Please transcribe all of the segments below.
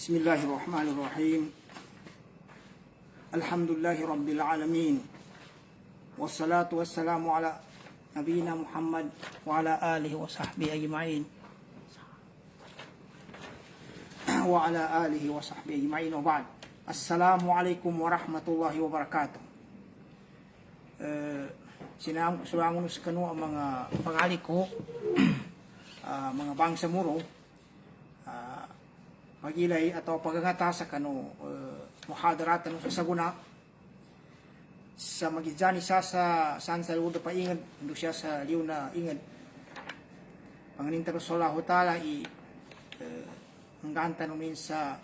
Bismillahirrahmanirrahim. Alhamdulillahi Rabbil Alamin. Wassalatu wassalamu ala nabiyina Muhammad wa ala alihi wa sahbihi ajma'in. Wa ala alihi wa sahbihi ajma'in wa ba'd. Assalamualaikum warahmatullahi wabarakatuh. Sinangon sa kanu ang mga pangali ko, mga bangsa muro, magilay atau pagangata sa kanu muhadaratan sa saguna sa magijani sa san sa ludo pa ingad ndo siya sa liw na ingad panganinta ko sallahu taala hanggang tanunin sa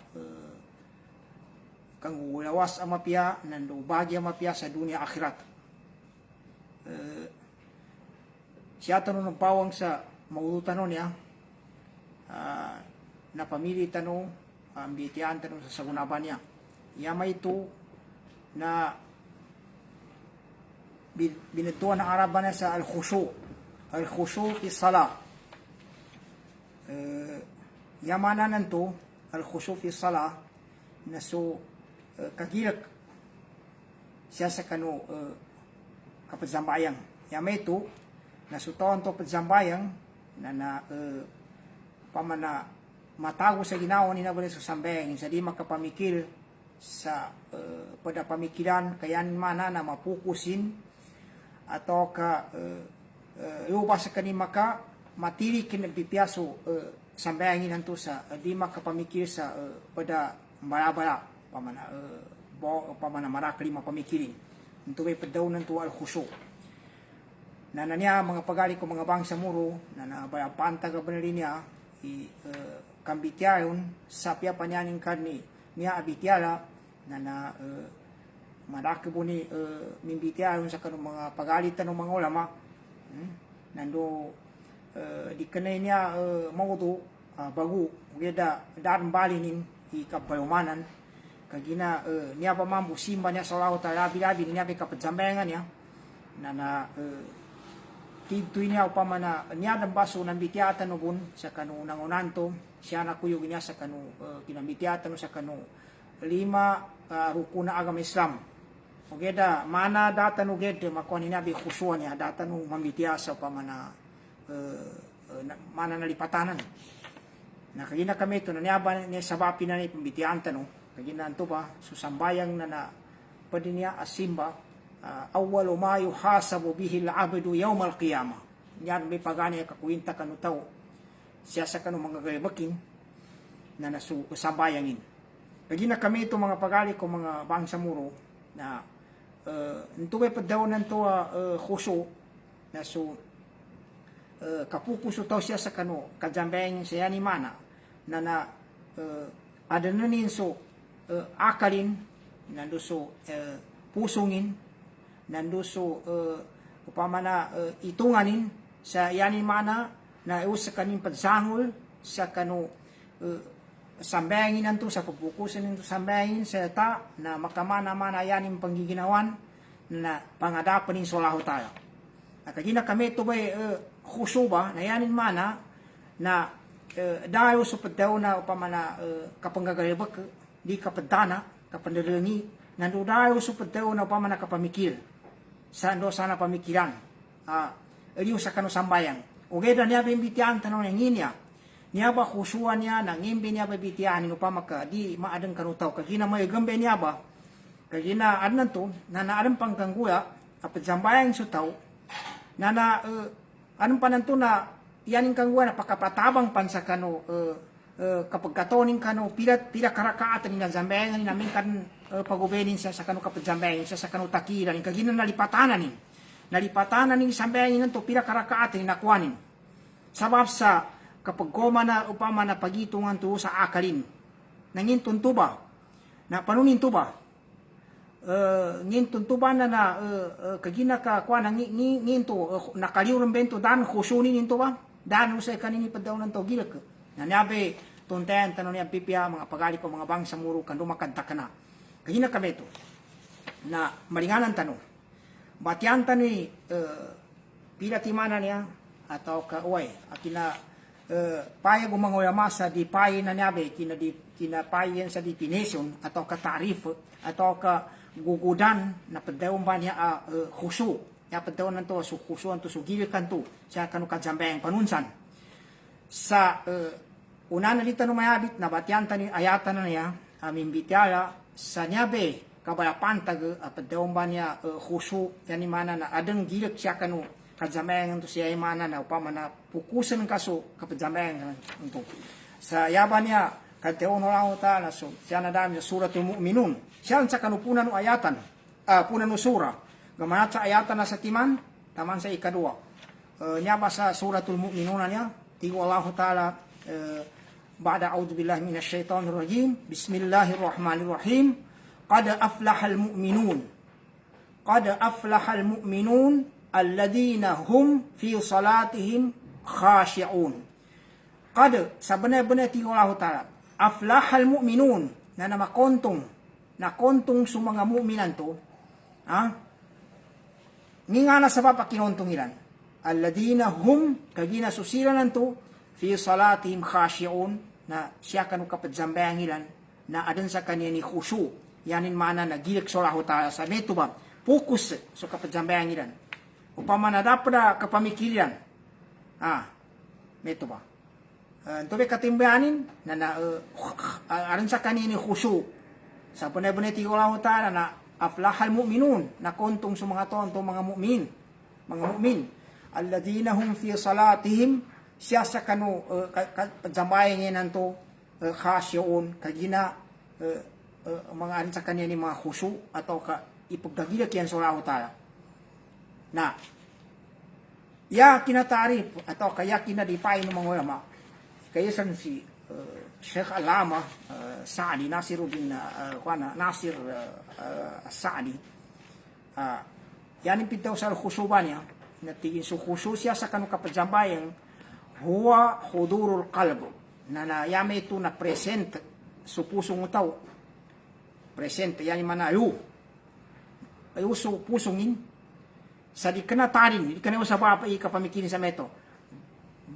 kang ulawas amapia nando bagi amapia sa dunia akhirat. Siya tanong ng pawang sa maulutan niya na pamili tanong ambitian tanong sa sagunaban niya. Yama ito na binituan ng Araban niya sa al-khushu. Al-khushu fi salah. Yamanan to al-khushu fi salah na so kagilak siya sa kanu kapadzambayang. Yama ito na sutawan to padzambayang na pamana matago sa ginawa ni Nabi sa sambeng sa di makapamikil sa pada pamikiran kayan mana na mapukusin atau ka lubas sa kanima ka matili kinagpipiaso sambengin nanto sa di makapamikil sa pada balabala pamana marakli mapamikirin ito may padaw nanto al-khushu na niya mga pagali ko mga bangsa muro na nabayapanta ka ba niya kambityayon sa pia panyaning karni niya abitiala na malaki po ni mimbityayon sa kanong mga pagalitan ng mga ulama nando di kanay niya mauto bagu ugeda darang balinin ikabayumanan kagina niya pa mambu simba niya sa laho talabi-labi niya kapadzambengan niya na tituin niya upamana niya ng baso ng bitiatan no bun sa kanu nangunanto siya na kuyog niya sa kanu kinambitiatan no sa kanu lima rukuna agama Islam ugeda mana data no gede makuha ni nabi khusuan niya data no mambitiasa upamana mana nalipatanan na kagina kami ito na niya niya sabapi na niya pambitianta no kagina ito pa susambayang na pwede niya asimba awwalu ma yuhasabu bihi al-'abdu yawm al-qiyamah. Yan may pagani kakuwinta kanu tao siya sa kanu mga galibaking na sambayangin. Kagina kami ito mga pagali ko mga bangsa muro na ito may padaw nanto khusu na so kapukuso tao siya sa kanu kajambeng siya ni mana na adananin so akalin nando so pusungin nanduso upamana itunganin sa yanin mana na sa kanin padsangol sa kanu sambengin nanto sa pagpukusan nito sambengin sa ta na makamana-mana yanin panggiginawan na pangadapan ni solahu taala. Nakagina kami ito ba'y khusuba na yanin mana na dahil sa padaw na upamana kapanggagalibak di kapadana kapandalangi nando dahil sa padaw na upamana kapamikil sando sana pamikiran eliyo sa kanu sambayang ugeda niya bimbitian tanong niya niya ba khusuan niya nang imbi niya bibitian no pamaka di maadang kanu taw kagina may gambe niya ba kagina adnan to na naaram panggangguya apat sambayang su taw na anong pananto na yaning kangguya na pakapatabang pansa kanu kapag katoning kanu pila karakaatan ni zambayan ni namin kan pagubenin sa kanu kapag zambayan sa kanu takilan kagina nalipatanan ni zambayan nanto pila karakaatan ni nakwanin sabab sa kapag goma na upama na pagitungan to sa akalin nangin tuntuba na panunin tuba ngin tuntuba na kagina ka kwa ngin to nakaliw ng bento dan khusunin into ba dan usay kanini padaw nanto gilak na niyabe tuntayan tanong niya pipia mga pagali ko mga bangsa muro kan dumakanta ka na kagina kami ito na malinganan tanong batian tani pila timana niya atau ka uway akina paya gumangulama sa di pay na niyabe kina payen sa definition atau ka tarif atau ka gugudan na padayon ba niya khusu ya padayon nanto su khusu anto su gilikan to siya kanu kajambeng panunsan sa una na dito no mayabit na batyan tani ayatan na niya amin bityala sa niyabe kabalapan tag padayon ba niya khusu yani mana na adeng gilik siya kanu kajameng to siya mana na upama na pukusan kaso kapajameng untuk sa yaban niya kateon Allah taala so siya na dami sa suratul mu'minun siya sa kanupunan no ayatan punan no sura gamanat sa ayatan na sa timan taman sa ikadua niya ba sa suratul mu'minun niya tigo Allah taala ba'da a'udzu billahi minasy syaithanir rajim bismillahirrahmanirrahim qad aflahal mu'minun alladina hum fi salatihim khashi'un. Qad sebenarnya ti Allah taala aflahal mu'minun na nakontong sa mga mu'minan to ngingana sa papakinontong ilan alladina hum kagina susilan to fi salatihim khashi'un na siya kanu kapadzambayang ilan na adan sa kanya ni khusyu yanin mana na gilik sa Allah taala sa meto ba fokus sa kapadzambayang ilan upama na dapat kapamikiran meto ba tobe katimbayanin na aran sa kanini khusyu sa punay-punay ti Allah taala na aflahal mu'minun na kontong sa mga tonto mga mu'min alladina hum fi salatihim siya sa kanu padzambayan nanto khashi'un kagina mga aran sa kanini mga khusyu atau ka ipagdagilak yan sa Allah taala na ya kinatarif atau kaya kinadipay ng mga ulama kaya san si Sheikh Alama Sa'di Nasiruddin Nasir Sa'di yan pintaw sa khusuban niya natigin su khususya sa kanu kapajambayang huwa hudurul qalb na yame ito na present su pusong utaw present yan mana ayu su pusongin sa di kana tarin di kana sa papa kapamikirin sa meto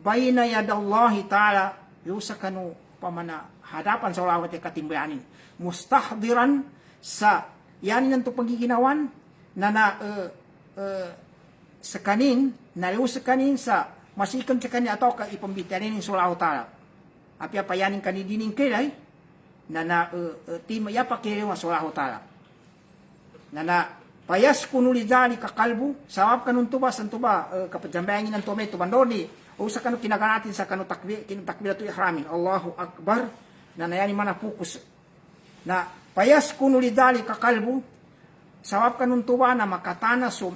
bayna yadallahi taala lusa kanu pamana hadapan sa Allah at katimbayanin mustahdiran sa yan nanto pagiginawan na sa kanin na lusa kanin sa masikan sa kanya atau ka ipambitanin sa Allah taala apya payanin kanidining kelay na tima ya pakire sa Allah taala na payas kuno lidali kakalbu sawab kanun tuba kapajambayangin ng tume tubandoni o sa kanu kinaganatin sa kanu takbiratu ihramin Allahu akbar na nayani mana fokus na payas kuno lidali kakalbu sawab kanun tuba na makatana so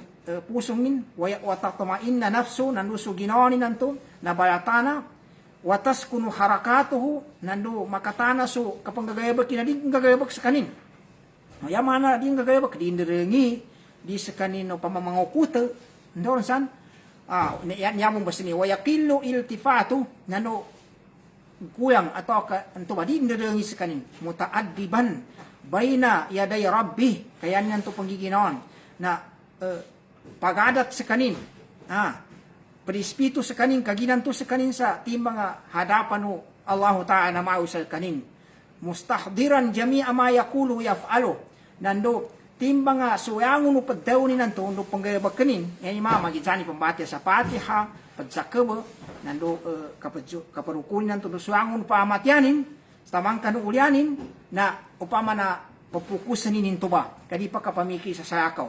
pusungin wa tatmain na nafsu nanduso ginawani nanto na balatana watas kuno harakatuhu nandu makatana so kapang gagayabak kinading gagayabak sa kanin ya mana din gagayabak di indirengi di sekanin no pamamangokuta ndon san nyamong basta ni wayakillo iltifatu nano kuyang atau ka anto ba di indirengi sekanin mutaaddiban baina yaday rabbi kaya niyan to panggiginaon na pagadat sekanin perispito sekanin kaginan to sekanin sa timbang hadapan no Allah taala mausal kanin mustahdiran jami'a ma yaqulu yaf'alu nando timbang suyangon no padaw ni nanto no panggayabag kanin yani mama gitsani pambati sa Fatiha padsakaba nando kaparukun nanto no suyangon pa amatyanin tamang kanu ulyanin na upama na papukusan ninto ba kadi pa kapamiki sa salakaw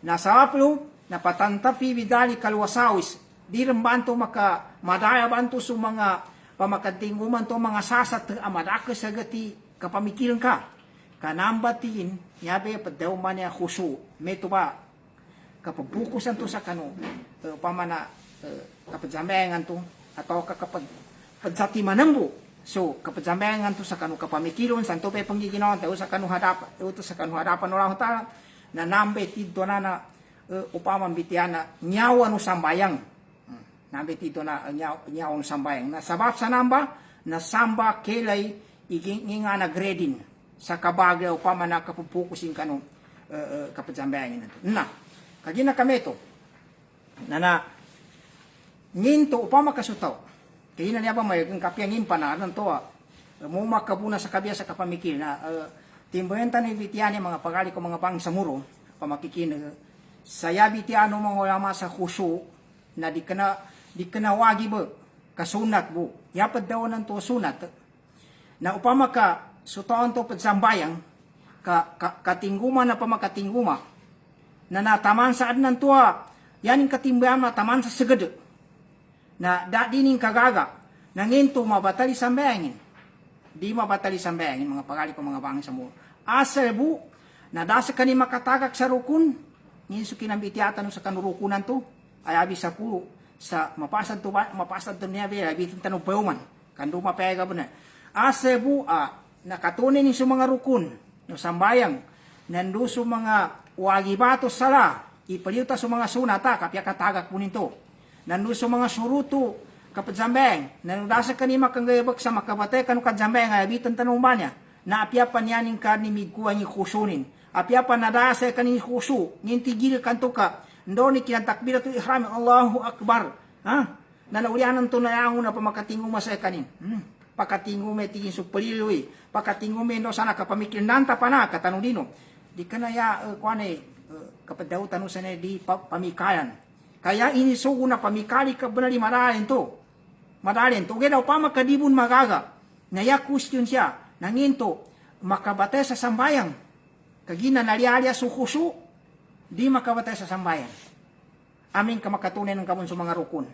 na sawaplo na patantapi bidali kalwasawis di rembanto maka madaya banto sa mga pamakatinguman to mga sasat amadaka sa gati kapamikilan ka kanambatin yabe padaw man ya khusu meto ba kapagbukusan to sa kanu pamana kapajambayangan to atau kapag padsati manambo so kapajambayangan to sa kanu kapamikilon santo pe panggiginaon tayo sa kanu hadapan ito sa kanu hadapan Allah taala na nambe tidto na upama bitiana nyawa no sambayang nambe tito na nyaong sambayang na sabab sa namba na samba kelay iginga na grading sa kabagya upama na kapupukusin kanu kapajambayangin nato na kagina kameto na nginto upama kasutaw Kaya na niya ba may kapiang impana ng to mo makabuna sa kabiya sa kapamikil na timbayan ni Vitiani mga pagali ko mga pang samuro pamakikin saya Vitiano mga ulama sa khusyu na di kana wagi ba kasunat bu yapad daw ng to sunat na upama ka sutoon to pagsambayang katingguma na pamakatingguma na nataman sa adnan tuwa yaning katimbayan na taman sa segede na dining kagaga nanginto mabatali sambayangin di mabatali sambayangin mga pagali ko mga bangsa mo asal bu na dasa kani makatagak sa rukun ninso kinambitiatan sa kanurukunan to ay abi sa pulo sa mapasad to niya abi tanong peuman kando mapega bener asal bu nakatunin ni mga rukun no sambayang nando sa mga wagibatos sala ipaliuta sa mga sunata kapya katagak po nito nando sa mga suruto kapag sambeng nando dasa kanima kang gayabak sa makabatay kanu kadzambeng ay bitan tanong banya na apyapan yaning kanimig kuha ni khusunin apyapan na dasa kani khusu ngintigil kanto ka ndo ni kinatakbir to ihram Allahu akbar na naulianan to na yang na pamakatingo masay kanin pakatingo me tigin supaliloy pakatingo me no sana kapamikil nanta pana katanong dino di kanaya kuane kapag daw tanong sana di pamikayan kaya inisugo na pamikali ka banali maralin to kaya daw pamakadibon magaga naya question siya nanginto makabatay sa sambayang kagina nalialya sukusu di makabatay sa sambayan amin ka makatunan ng kabun sa mga rukun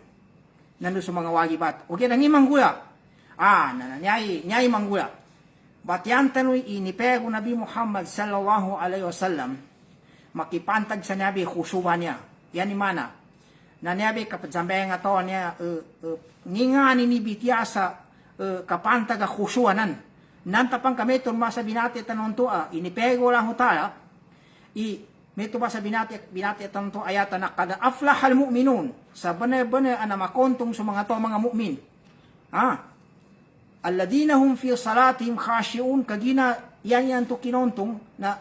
nando sa mga wagibat okay nangi manggula nyai manggula batyan tanoy inipego Nabi Muhammad sallallahu alaihi wasallam makipantag sa nabi khusuban niya yan mana na nabi kapag sambayang ato niya ngingani ni bitiasa kapantag khusuanan nantapang kami turma sa binati tanon to inipego lang hutala meto ba sa binati tanon to ayata na kada aflahal mu'minun sa bane ana makontong sa mga to mga mu'min alladina hum fi salatihim khashi'un kagina yan to kinontong na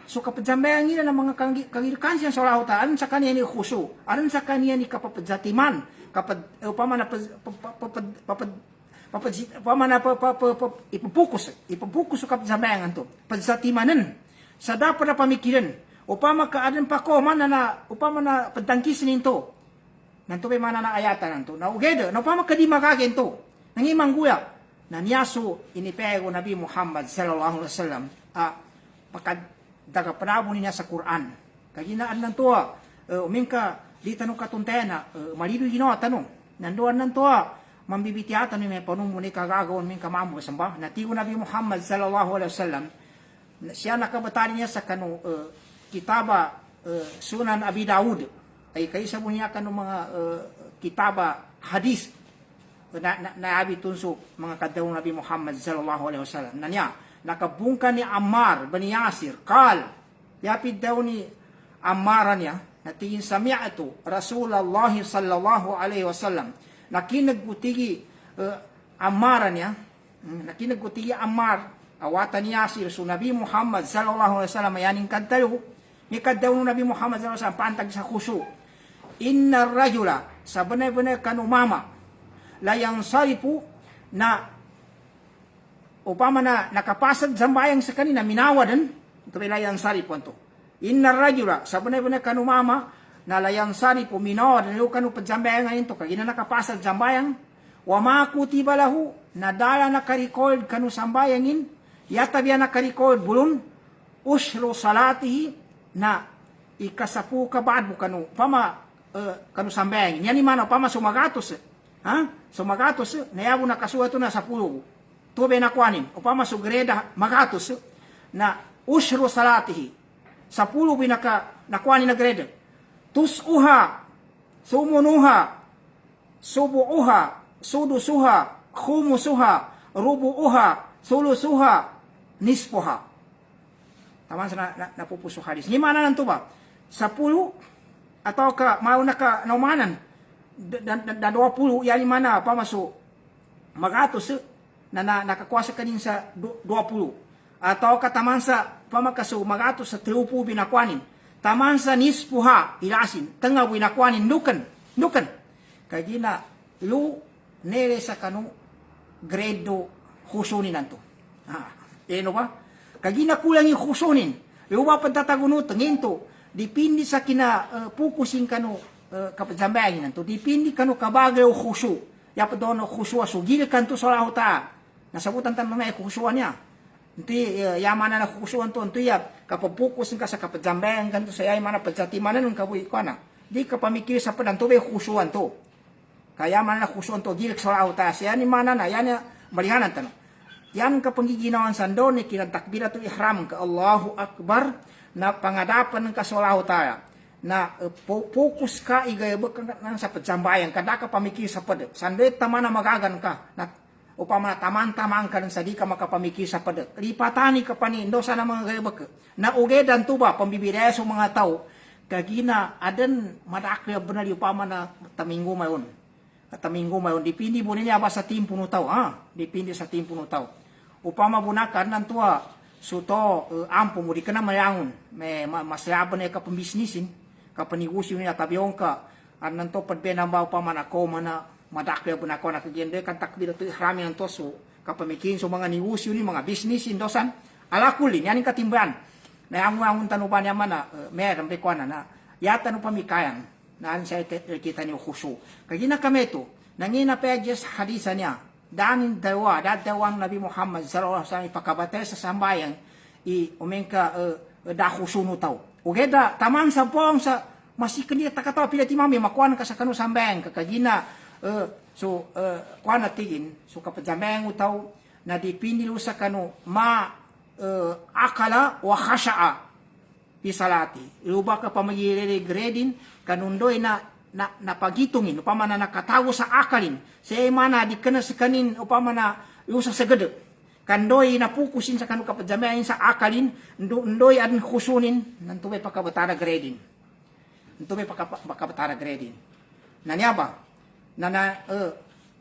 so kapag sambayang nila ng mga kagirkan siya sa lahuta aron sa kaniya ni khusu aron sa kaniya ni kapapadzatiman kapag upama na ipupukus sa kapsambayangan to padzatimanan sa dapat na pamikiran upama kaadan pa ko man na upama na padtangkisin nito nanto may mana na ayatan nanto na ugeda na upama kadi magagen to nangimang guya na niyaso inipego Nabi Muhammad sallallahu alaihi wasallam pakad daga panabo niya sa Quran kaginaan nanto umingka di tanong katuntena malido ginawa tanong nandoan nanto mambibitiatan ni may panong muni kagagawon min kamamo samba natigo Nabi Muhammad sallallahu alaihi wasallam siya nakabatali niya sa kanu kitaba Sunan Abi Daud ay kaysa mo niya kanu mga kitaba hadis na abi tunso mga kadawong Nabi Muhammad sallallahu alaihi wasallam na niya nakabungka ni Ammar bani Yasir qal yapid daw ni Ammar niya natingin sami'atu Rasulullah sallallahu alaihi wasallam nakinagutigi Ammar niya nakinagutigi Ammar awatan ni Yasir so Nabi Muhammad sallallahu alaihi wasallam yaning kadalo ni kadawong Nabi Muhammad sallallahu alaihi wasallam pantag sa khusyu inna rajula sa banay-banay kanumama layang saripu na upama na nakapasad sambayang sa kanina minawadan ito may layang saripu anto inna rajula sa banay-banay kanumama na layang saripu minawadan yung kanu pagsambayang ngayon to kagina nakapasad sambayang wa makutiba lahu nadala nakarikold kanu sambayangin yatabiya nakarikold bulun ushru salatihi na ikasapu kabad mo kanu pama kanu sambayangin yan imana pama sumagatos sumagatos nayabo nakasuwato na sa pulo tube na kwanin upama sugreda magatos na ushru salatihi sa pulo binaka nakwanin na greda tusuha sumunuha subuuha sudusuha khumusuha rubuuha sulusuha nispuha taman sa napupuso hadis ni mana nanto ba sa pulo atau ka mauna ka naumanan da 20 yani mana pa maso magatos na nakakuasa kanin sa 20 atau kataman sa pamakaso magatos sa 30 binakwanin taman sa nispuha ilasin tengah binakwanin nukan kagina lu nere sa kanu grado husunin nanto. Eno ba? Kagina kulang yung husunin. Luwa pagtatagunot, nginto, dipindi sa kina pukusin kanu kapajambayan nanto. Dipindi kanu kabagay o husu. Yapa doon o husu asugil kanto sa lahuta. Nasabutan tanong na husuan niya. Iti yaman na husuan to, ito ya kapapukusin ka sa kapajambayan kanto sa yay mana pagjati mana nung kabuhi ko na. Di ka pamikir sa padanto may husuan to. Kaya man na husuan to, gilik sa lahuta. Siya ni mana na, yan ya malihanan tanong. Yan kapangiginawan sando ni kinantakbiratul ihram ka Allahu Akbar na pangadapan ng kasalaho tayo na fokus ka igayabot ka ng sa pagsambayan kada ka pamikir sa padet sandoy tama na magagan ka na upama taman-taman ka ng sadi ka makapamikir sa padet lipatani ka panindo sana mga gayabot ka na ugedan tuba pambibiraya sa mga tao kagina adan madakya benar upama na taminggo mayon dipindi mo niya ba sa timpo no tao dipindi sa timpo no tao upama bunakan nan tua suto ampo mo di ka na mayangon may masyaban na ka pambisnisin ka panigusyo niya tabiong ka nan to padbena ba upama na ko mana madakya bunako na kagende kan takbir to ihrami nan to so kapamikin so mga negosyo ni mga business indosan alakulin yan katimban na ang tanuban niya mana meron pe kuana na yata no pamikayan na sa kita ni khusu kagina kami to nangina pages hadisa niya danin dawang Nabi Muhammad sallallahu alaihi wasallam ipakabatay sa sambayan umengka dahusuno tao. Ugeda taman sa pong sa masikan dia takataw pila ti mami makuan ka sa kanu sambayan kakagina kuan tigin so kapajambayan utaw na dipindilu sa kanu akala wa khasha'a pisalati. Luba ka pamagire grading kanundoy na pagitungin upama na nakatago sa akalin sa mana di kana sa kanin upama na usa sa gede kandoy na pukusin sa kanu kapajamayan sa akalin ndoy adin khusunin nantuwe pakabatara grading nanyaba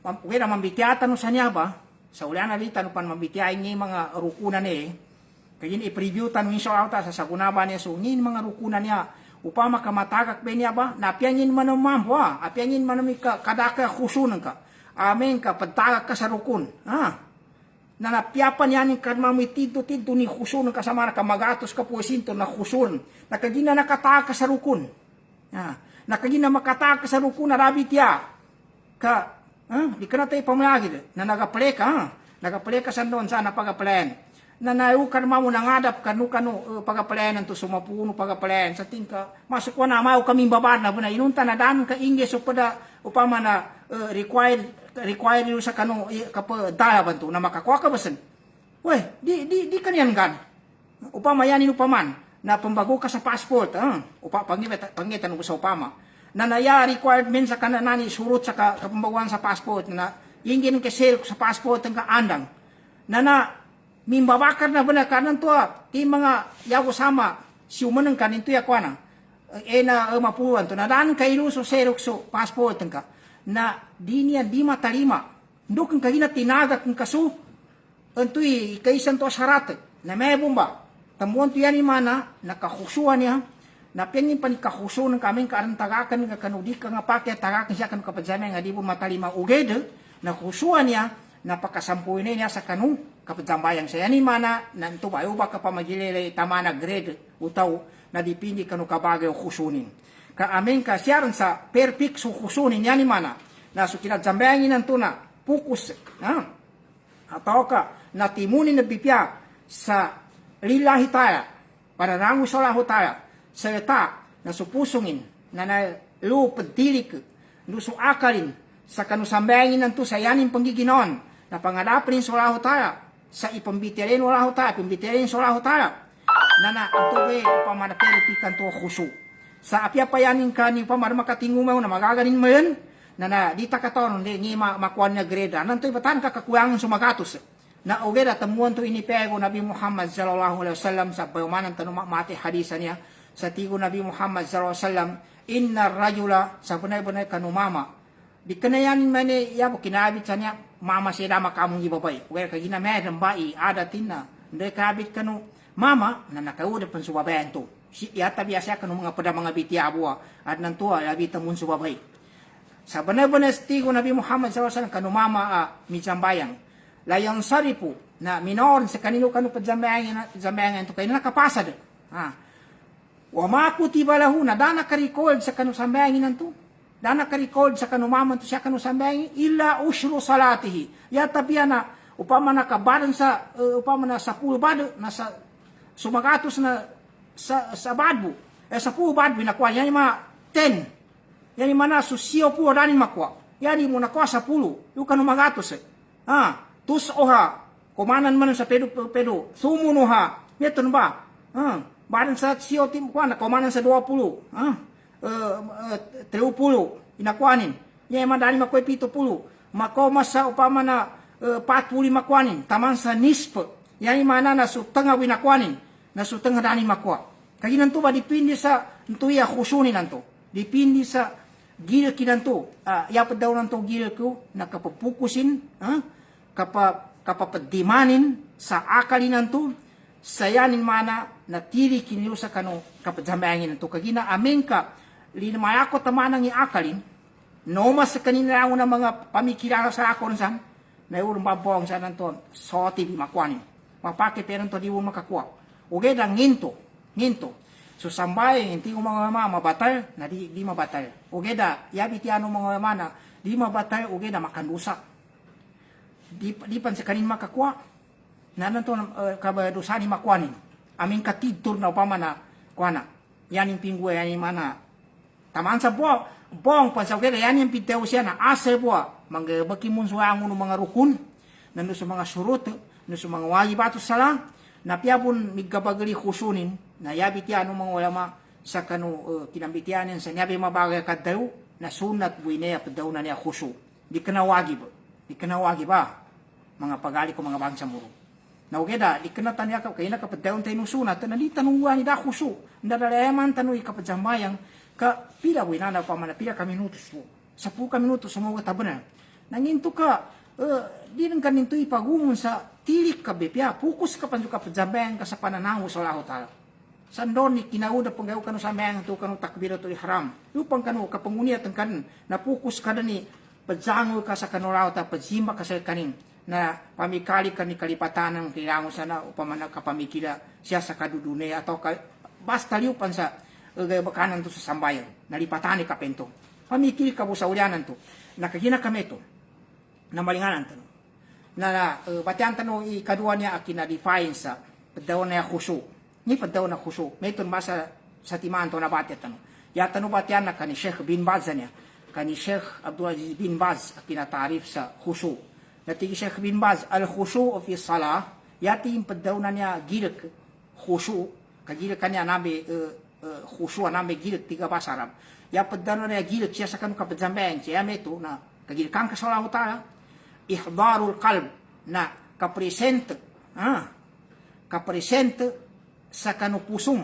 wala mambitiatan no sanyaba sa ulan alita no pan mambitiay ni mga rukunan kagin i-preview tan inshallah ta sa sagunaba niya so ngin mga rukunan niya upama kamatagak ba niya ba, napiangin man ang mambo apiangin man ang kadaka khusunan ka, amin ka, pagtagak ka sa rukun, na napiapan yan yung kadmami tito ni khusunan ka sa mga kamagatos ka po isinto na khusun, nakagina nakatagak ka sa rukun, nakagina makatagak ka sa rukun, narabit ya, di ka na tayo pamayagil, na nagapaleka sa doon sa napagapalayan, na naiukan mo nangadap kanu pagapalayan to sumapuno pagapalayan sa tingka masuk na mau kaming babad na buna inunta na dan ka ingges pada upama na required sa kanu dalaban to na makakuha ka basen we di kanyan gan upama yan inupaman na pambago ka sa passport pangitan ko sa upama na naya requirement sa kananani surut sa kapambaguan sa passport na ingin ka sale sa passport ang kaandang na mimbabakar na bana kanan to ti mga yago sama siuman ng kanin to ya kwana na mapuan to na dan kailu so serokso passport ka na di niya di matalima ndok kang kagina tinaga kung kasu antoy kaisan to sarat na may bomba tamuan to yan mana nakahusuan niya na pengin panikahusuan ng kaming karantagakan nga kanudi ka nga pakya tagakan siya kan kapajamay nga di mo matalima ugede na husuan niya napakasampuin niya sa kanu kapajambayang saya ni mana nanto bayo ba ka pamagilele tamana grade utaw na dipindi kanu kabagay khusunin ka amin ka siyaran sa perfect so khusunin yan ni mana na so kinajambayangin nanto na pukus ataw ka natimunin na bipya sa lillahi ta'ala para rangu sa lahu ta'ala sa ta na supusungin na lupadilik nuso akalin sa kanu sambayangin nanto sa yanin panggiginaon na pangadapin sa lahu ta'ala sa ipambitirin wala ta'ala pambitirin sa lahu ta'ala na ito pamanapelipikan to khusu sa apya payanin ka ni pamar makatingumaw na magaganin mo yun na di takaton ni makuan niya grade nanto ibatan ka kakuyangan sumagatos na ugera tamuan to inipego Nabi Muhammad sallallahu alaihi wasallam sa payumanan tanong mati hadisa niya sa tigo Nabi Muhammad sallallahu alaihi wasallam inna rajula sa bunay-bunay kanumama di kanayan mani yabo kinabit sa niya mama sila makamong ibabay ugera kagina medang bai adatin na hindi kabit kanu mama na nakauda pan subabayan to yata biasa kanu mga pada mga bitiabua at nantua labi tamun subabay Sa benar-benar stigo Nabi Muhammad SAW kanumama mijambayang. Layang saripu na minoron sa kanino kanu pajambayangan to kayo nakapasad. Wa makutiba lahu na dana ka-record sa kanu sambayangan to. Dana ka-record sa kanumama to siya kanu sambayangan illa ushru salatihi. Ya tabiya na upama na kabadan sa upama na 10 bado na sa sumagatos na sa badbu. Sa 10 badbu nakuha yan yung mga 10. Yani mana susio po dani makwa. Yani mo nakuha 10. Yung kanumagatos tus oha. Kumanan man sa pedo. Sumuno ha. Meton ba? Badan sa sio tim kuha na kumanan sa 20. 30. Inakuanin. Yani madani makuha 70. Makoma sa upama na 40 makwanin. Taman sa nisp. Yani mana na su tengah winakwanin. Na su tengah dani makwa. Kaginan to ba dipindi sa ntuya khusunin nanto. Dipindi sa gil kinanto, yapat daw nanto gil ko na kapapukusin, kapapadimanin sa akalin nanto, sayanin mana na tili kinilo sa kano kapadambayangin nanto. Kagina amin ka, linmayako tamanang akalin, no mas sa kanina lang ng mga pamikilala sa ako san, na yung mabawang sa nanto, so tibi makwanin. Mapake pero nanto di mo makakuha. Uge lang nginto. So sambayang hindi ko mga mabatal na di mabatal. Ugeda yabi ti ano mga na di mabatal ugeda makandusa. Di pan sa kanin makakuha. Nanan to kabadusa ni makwanin. Amin katidtur na upama na kuana. Yanin pingwe yanin mana. Taman sa bong pan sa ugeda yanin pitew siya na ase buwa. Mangbakimun suwa ang mga rukun. Nando sa mga surut. Nando sa mga wajibatus salah. Napiapun migkabagali khusunin na yabit yan mga ulama sa kanu kinambitianin sa nyabi mabagay kadaw na sunat buinea padaw na niya khusu. Di ka nawagib mga pagali ko mga bangsa muro. Na ugeda di ka na tanya ka kaya nakapadaw tayo nung sunat na di tanungwa ni da khusu. Ndadalayaman tanong ikapajambayang ka pila winana pa man pila ka minutos po. 10 ka minutos sa mga tabanan. Nanginto ka di nang kaninto ipagungon sa tilik ka bepya, pukus ka panjo ka pajambayang ka sa pananaw sa Allah Ta'ala. Sandon ni kinauda panggaw kanu sambayang to kanu takbiratul ihram. Lupang kanu kapanguniyat kan na pukus ka ni pajangol ka sa kanu Allah Ta'ala, pajima ka sa kanin na pamikali ka ni kalipatan ng kailangan sana upama kapamikila siya sa kadudune atau basta liupan sa bakanan to sa sambayan. Nalipatan ni kapento. Pamikil ka po sa ulyanan to. Nakagina kami to. Na malinganan to. Na batian tanong ikadua niya akina define sa padaw na khusu. Ni padaw na khusu. Mayton masa sa timan to na batet tanong. Ya tanong batian na kani Sheikh bin Baz niya. Kani Sheikh Abdul Aziz bin Baz akina tarif sa khusu. Natigi Sheikh bin Baz al khusu fi salah yati padaw na niya gilak khusu. Kagilak kanya nabi khusu nabi gilak tiga bahasa Arab. Ya padaw na niya gilak siya sa kanu kapajambayan siya meto na kagilkan ka sa Allah Ta'ala. Ihdarul qalb na kapresente sa kanupusong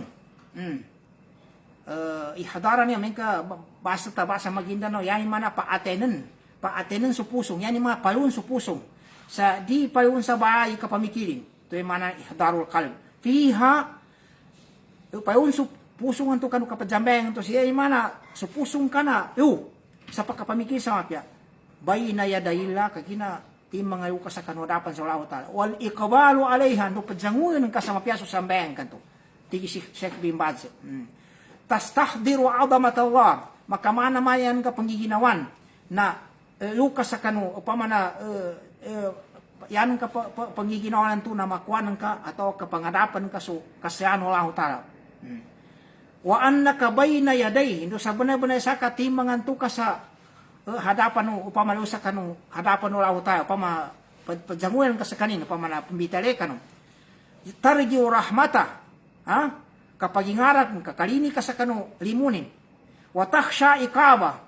ihadaran niya ka basa Maguindanao yan mana paatenan sa pusong yan mga palun sa pusong sa di palun sa bahay kapamikilin ito yung mana ihdarul qalb fiha palun sa pusong anto kanu kapajambayang ito siya yung mana sa pusong ka na sa pagkapamikil sa mapya bayina yadayilla kagina tim mga yuka sa kanwadapan sa Allah Ta'ala wal iqbalu alaiha no pajanguan ng kasama piaso sambayan kanto tigi Sheikh bin Baz tastahdiru adamat Allah makamana mayan ka panggiginawan na luka sa kanu upama na yan ka panggiginawan to na makuanan ka atau kapangadapan ka so kasayano Allah Ta'ala wa annaka bayna yaday ndo sa benar-benar sa katimangan to ka sa hadapan no upama sa kanu hadapan no Allah Ta'ala upama pajanguan ka sa kanin upama na pambitale kanu tarjiu rahmata kapag ingarap kakalini ka sa kanu limunin wa takhsha ikaba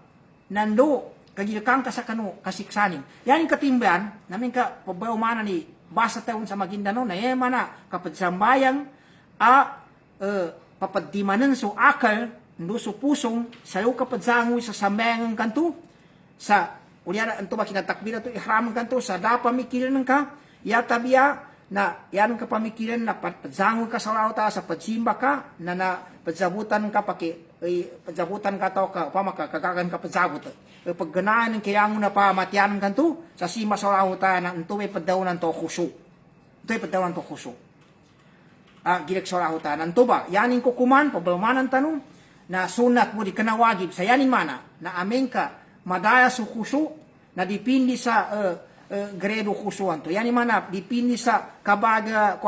nando kagilakang ka sa kanu kasiksanin yan katimbayan namin ka pabayumana ni basa taon sa Maguindanao na yema na kapag sambayang papadimanan so akal ndo so pusong sayo kapag zangoy sa sambayangan kanto sa uliara anto ba kinatakbira to ihram kanto sa da pamikilan ka ya tabiya na yan ka pamikilan na padzangon ka sa Allah Ta'ala sa pagsimba ka na pagsabutan ka pajabutan ka tao ka, upama ka, kagagan ka pajabut. Pagganaan ng kayang na pamatian kan tu, sa sima sa lahuta na ito may padawanan to khusu. Ito may padawanan to khusu. Gilik sa lahuta. Nanto ba, yanin kukuman, pabalmanan tanong, na sunat mo di ka na wagib sa yanin mana, na amin ka, madaya su khusu, na dipindi sa gredo khusuan to. Yanin mana, dipindi sa kabaga,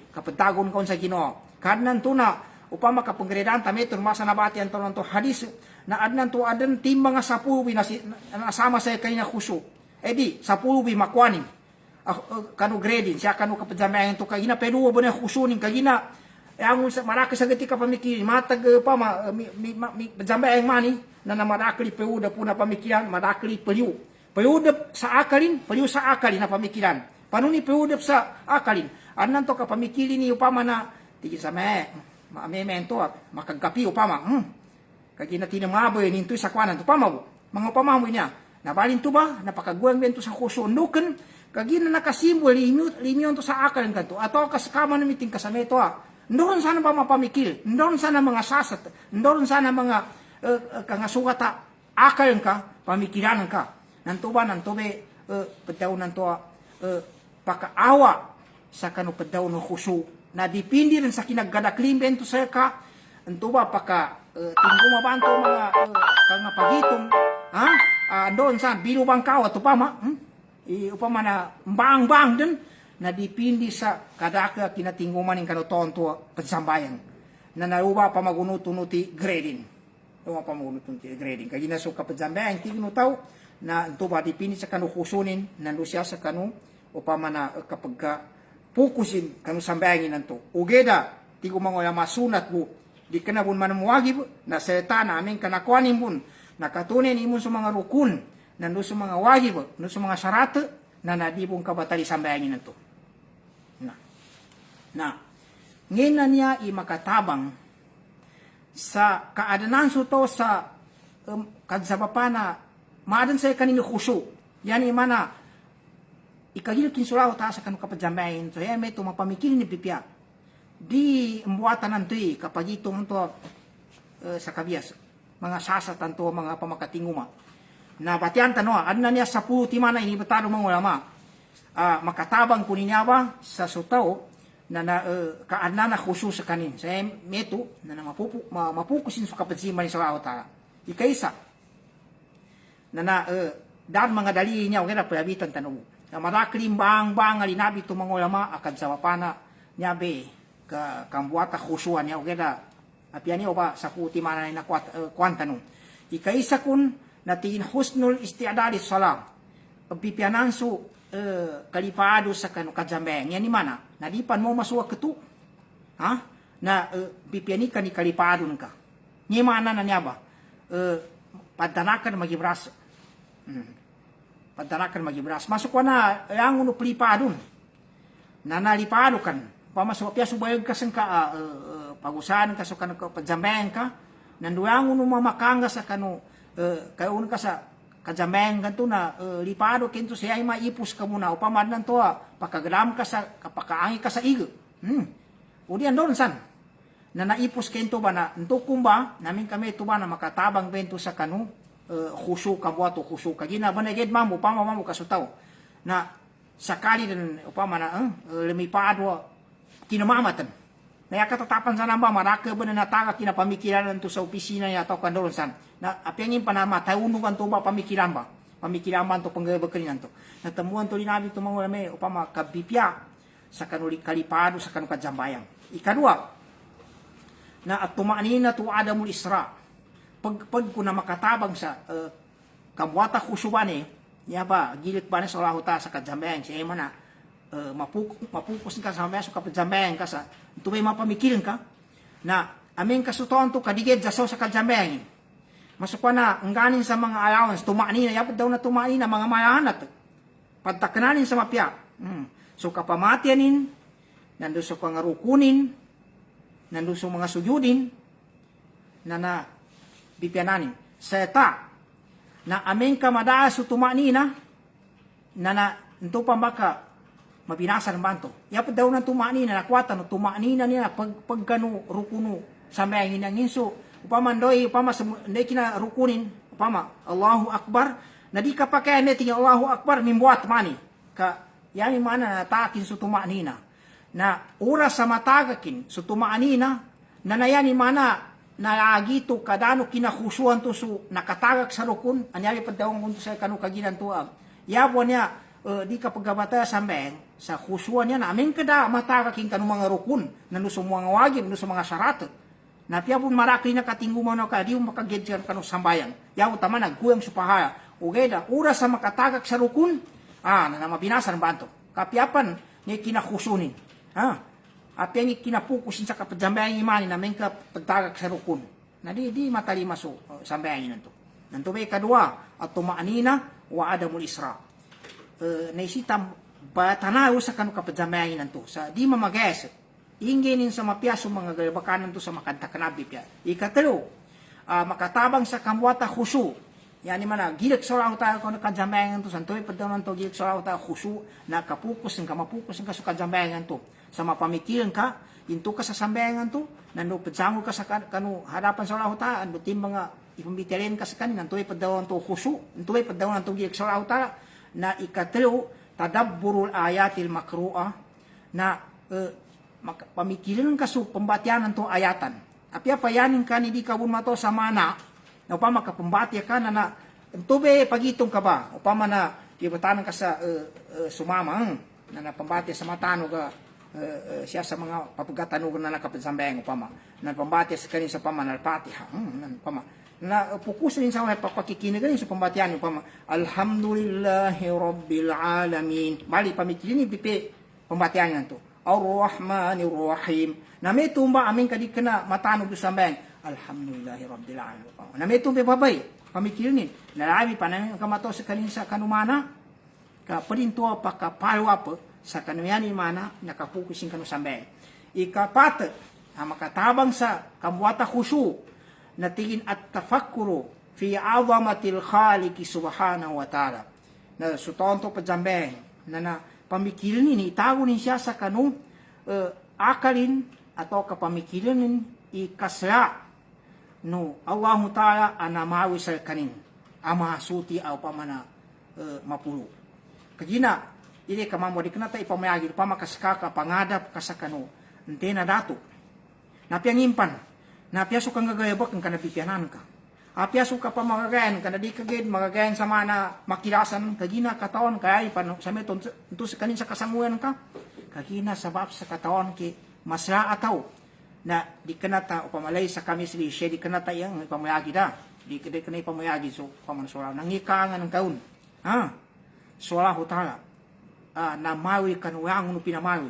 kapatagon kaon sa Ginoo. Kadnan to na, upama kapagredan tami ito, masa nabati ang to hadis, na adnan to adan tim mga sapubi na nasama sa kanina khusu. Di, sapubi makwanin. Kanu grading, siya kanu kapajamayan to kagina, pero ba na khusunin kagina, ang maraki sa gati ka pamikirin, matag pa, pajamayan mani, na marakli peuda po na pamikiran, marakli peliw. Peuda sa akalin, peliw sa akalin na pamikiran. Paano ni peuda sa akalin? Adnan to ka pamikirin ni upama na, tigil sa maamemento at makagapi upama, kagina tinamaboy ninto sa kwanan, upama mo, mga upama mo niya, nabalin to ba, napakaguang bento sa khusunukan, kagina nakasimbol, limyon to sa akalin kanto, ato kaskama na miting kasameto ndoon sana pa mapamikil, ndoon sana mga sasat, ndoon sana mga kangasukata, akalin ka, pamikilanan ka, nanto ba, nanto be, padaw nanto, pakaawa sa kanu padaw no khusu, na dipindi rin sa kinaggadaklim bento sa ka, nanto ba, tinggo mabanto mga kangapagitong, doon sa bilubang kawa, to pa upama na bang din na dipindi sa kadaka kinatingguman ng kanutonto pagsambayan na naruba pa magunutunuti grading. Naruba pa magunutunuti grading. Kaya ginasuka pagsambayan, tinutaw na ito ba dipindi sa kanukusunin na siya sa kanu upama na kapag pukusin kanu sambayangin nanto. Ugeda, tigo mga masunat bu, di ka na bun manamuwagib na seta na aming kanakwanin bun, nakatunin imun sa mga rukun, nando sa mga wajib, nando sa mga syarat na nadibong kabatali sambayangin nito. Ngayon na niya makatabang sa kaadanan to sa kadsabapa na maadan sa kanino khusu. Yan imana ikagil kinsulaw ta sa kanu kapadjambayin. So yan may tumapamikil ni pipya. Di embuatan nanto kapag itong to sa kabias. Mga sasatan to mga pamakatinguma. Na batian tano, adna niya sa puti mana ini betado mga ulama. Makatabang kunin niya ba sa sutaw na kaadna na khusus sa kanin. Saya meto na mapukusin sa kapatsiman sa lauta. Ikaisa na dan mga dali niya kaya payabitan tanong. Na maraklim bang alinabi to mga ulama akad sa wapana niya be kambuata khusuan niya kaya apian niya ba sa puti mana na kwantanong. Ikaisa kun natin husnul istiadali salam. Pagpipianan so kalipado sa kanu kajambeng. Yan ni mana? Nadipan mo masuwa ketu. Na pipiani ka ni kalipado ka. Ni mana na niya ba? Padanakan magibras. Padanakan magibras. Masuk ko na yang uno pelipadon. Na nalipado kan. Pamasok pia subayag ka ka pagusan ka so kanu kajambeng ka. Nanduang uno mamakanga sa kanu kayo ka sa kajameng ganto na lipado kento siya ay maipus ka muna upamad nan to pakagram ka sa kapakaangi ka sa igo. Udian doon san na naipus kento ba na nto kumba namin kami to ba na makatabang bento sa kanu khusu kabuato khusu kagina banaged mamu pamamamu kasutaw na sakali din upama na lumipado kinamamatan. Naya katatapan sa namba maraka ba na nataka kinapamikiran nto sa opisina niya atau kandoron san. Na apyangin pa na mataunugan to ba pamikiran ba? Pamikiran ba to panggabagkalinan to. Natamuan to linabi to mga ulame upama kabipya sa kanuli kalipado sa kanu kajambayang. Ikadua na at tumanina to adamul isra. Pag ko na makatabang sa kabuata khusubane, ya ba gilit ba na sa lahuta sa kajambayang siya man na mapupus ka sa meso kapajambayang ka sa tumay mapamikiran ka na aming kasutoan to kadiged sa kajambayang. Masuk na ang ganin sa mga allowance, tumaani na, yapad daw na tumaani na mga mayahanat. Pagtakananin sa mapya. So kapamatianin, nandun sa pangarukunin, nandun sa mga sujudin, na bipyananin. Sa eta, na aming kamadaas so tumaani na ito pa baka mabinasa ng banto. Yapad daw na tumaani na, nakwata no, tumaani na niya, pagkano rukuno, sa mayangin ang inso, upama ndoi upama ndai kina rukunin upama Allahu Akbar na di ka pakai ne tinggal Allahu Akbar membuat mani ka yani mana na takin sutuma nina na ura sama tagakin sutuma nina na nayani mana na agito kadano kinakhusuan to su nakatagak sa rukun anyabi padawang kunto sa kanu kaginan to yabo niya di ka paggabata sambeng sa khusuan niya na amin kada matagakin kanu mga rukun nanu sa mga wajib nanu sa mga syarat na pia pun marakli na katingguman na ka di makagedyan kanu sambayan yaw tama na guyang supahaya ugeda ura sa makatagak sa rukun na mabinasan banto kapiapan ni kinakhusunin apa yang kinapukusin sa kapajambayang imani na may kapagtagak sa rukun. Na di matalima so sambayangin nanto. Nanto may kadua at tumaanina wa adamul isra. Naisitam batanaw sa kanu kapajambayangin nanto. Sa di mamages. Inginin sa mapiaso mga galbakanan to sa makanta kanabi pia. Ikatalo, makatabang sa kamwata khusu. Yani mana gilik sorang tayo kung nakajambayangan to. Santoy padaw to gilik sorang tayo khusu na kapukus ng kamapukus ng kasukajambayangan to. Sa mapamikilan ka, into ka sa sambayangan to, nando padsango ka sa kanu harapan sa Allah ando tim mga ipambitirin ka sa kanin, nantoy padawan to khusu, nantoy padawan to gilik sa Allah na ikatlo tadabburul ayatil makru'a na pamikilan ka su pembatian to ayatan. Apya payanin ka ni di ka bun mato sa mana, na upama ka pembati ka na tube pagitong ka ba, upama na ibatanan ka sa sumamang na pambati sa matano ka siya sa mga papagatanugan na nakapansambayang upama na pambati sa kanin sa pamanalpatiha na pukusin sa mga papakikiniganin sa pambatian upama alhamdulillahi rabbil alamin bali pamikilin pipi pambatian nito ar-rahmanir rahim na may tumba amin kadik na matanog sa sambayang alhamdulillahi rabbil alamin na may tumba babay pamikilin nalami pa namin kamato sa kanin sa kanumana ka parinto pa kapalwa pa sa kanuyani mana nakapukusin kanu sambe. Ikapat makatabang sa kamwata khusu na tingin at tafakkuru fi azamatil khaliqi subhanahu wa ta'ala. Na sutonto pajambe na pamikirin ni itago ni siya sa kanu akalin atau kapamikirin ikasla no Allah ta'ala anamawi sa kanin ama suti au pamana mapulu. Kagina ini kamamo di kenata ipamayagi pa makaskaka pangadap kasakano ente na dato napia ngimpan napia suka ngagayabak ang kanapipianan ka apia suka pa magagayan kana di kagid magagayan sa mana makilasan kagina katawan kay pano sa meton to sa kanin sa kasanguan ka kagina sabab sa katawan ki masra ataw na di kenata upamalay sa kami sili siya di kenata yang ipamayagi da di kana ipamayagi so pamansura nangikangan ng kaun solahu ta'ala na mawi kanuang no pinamawi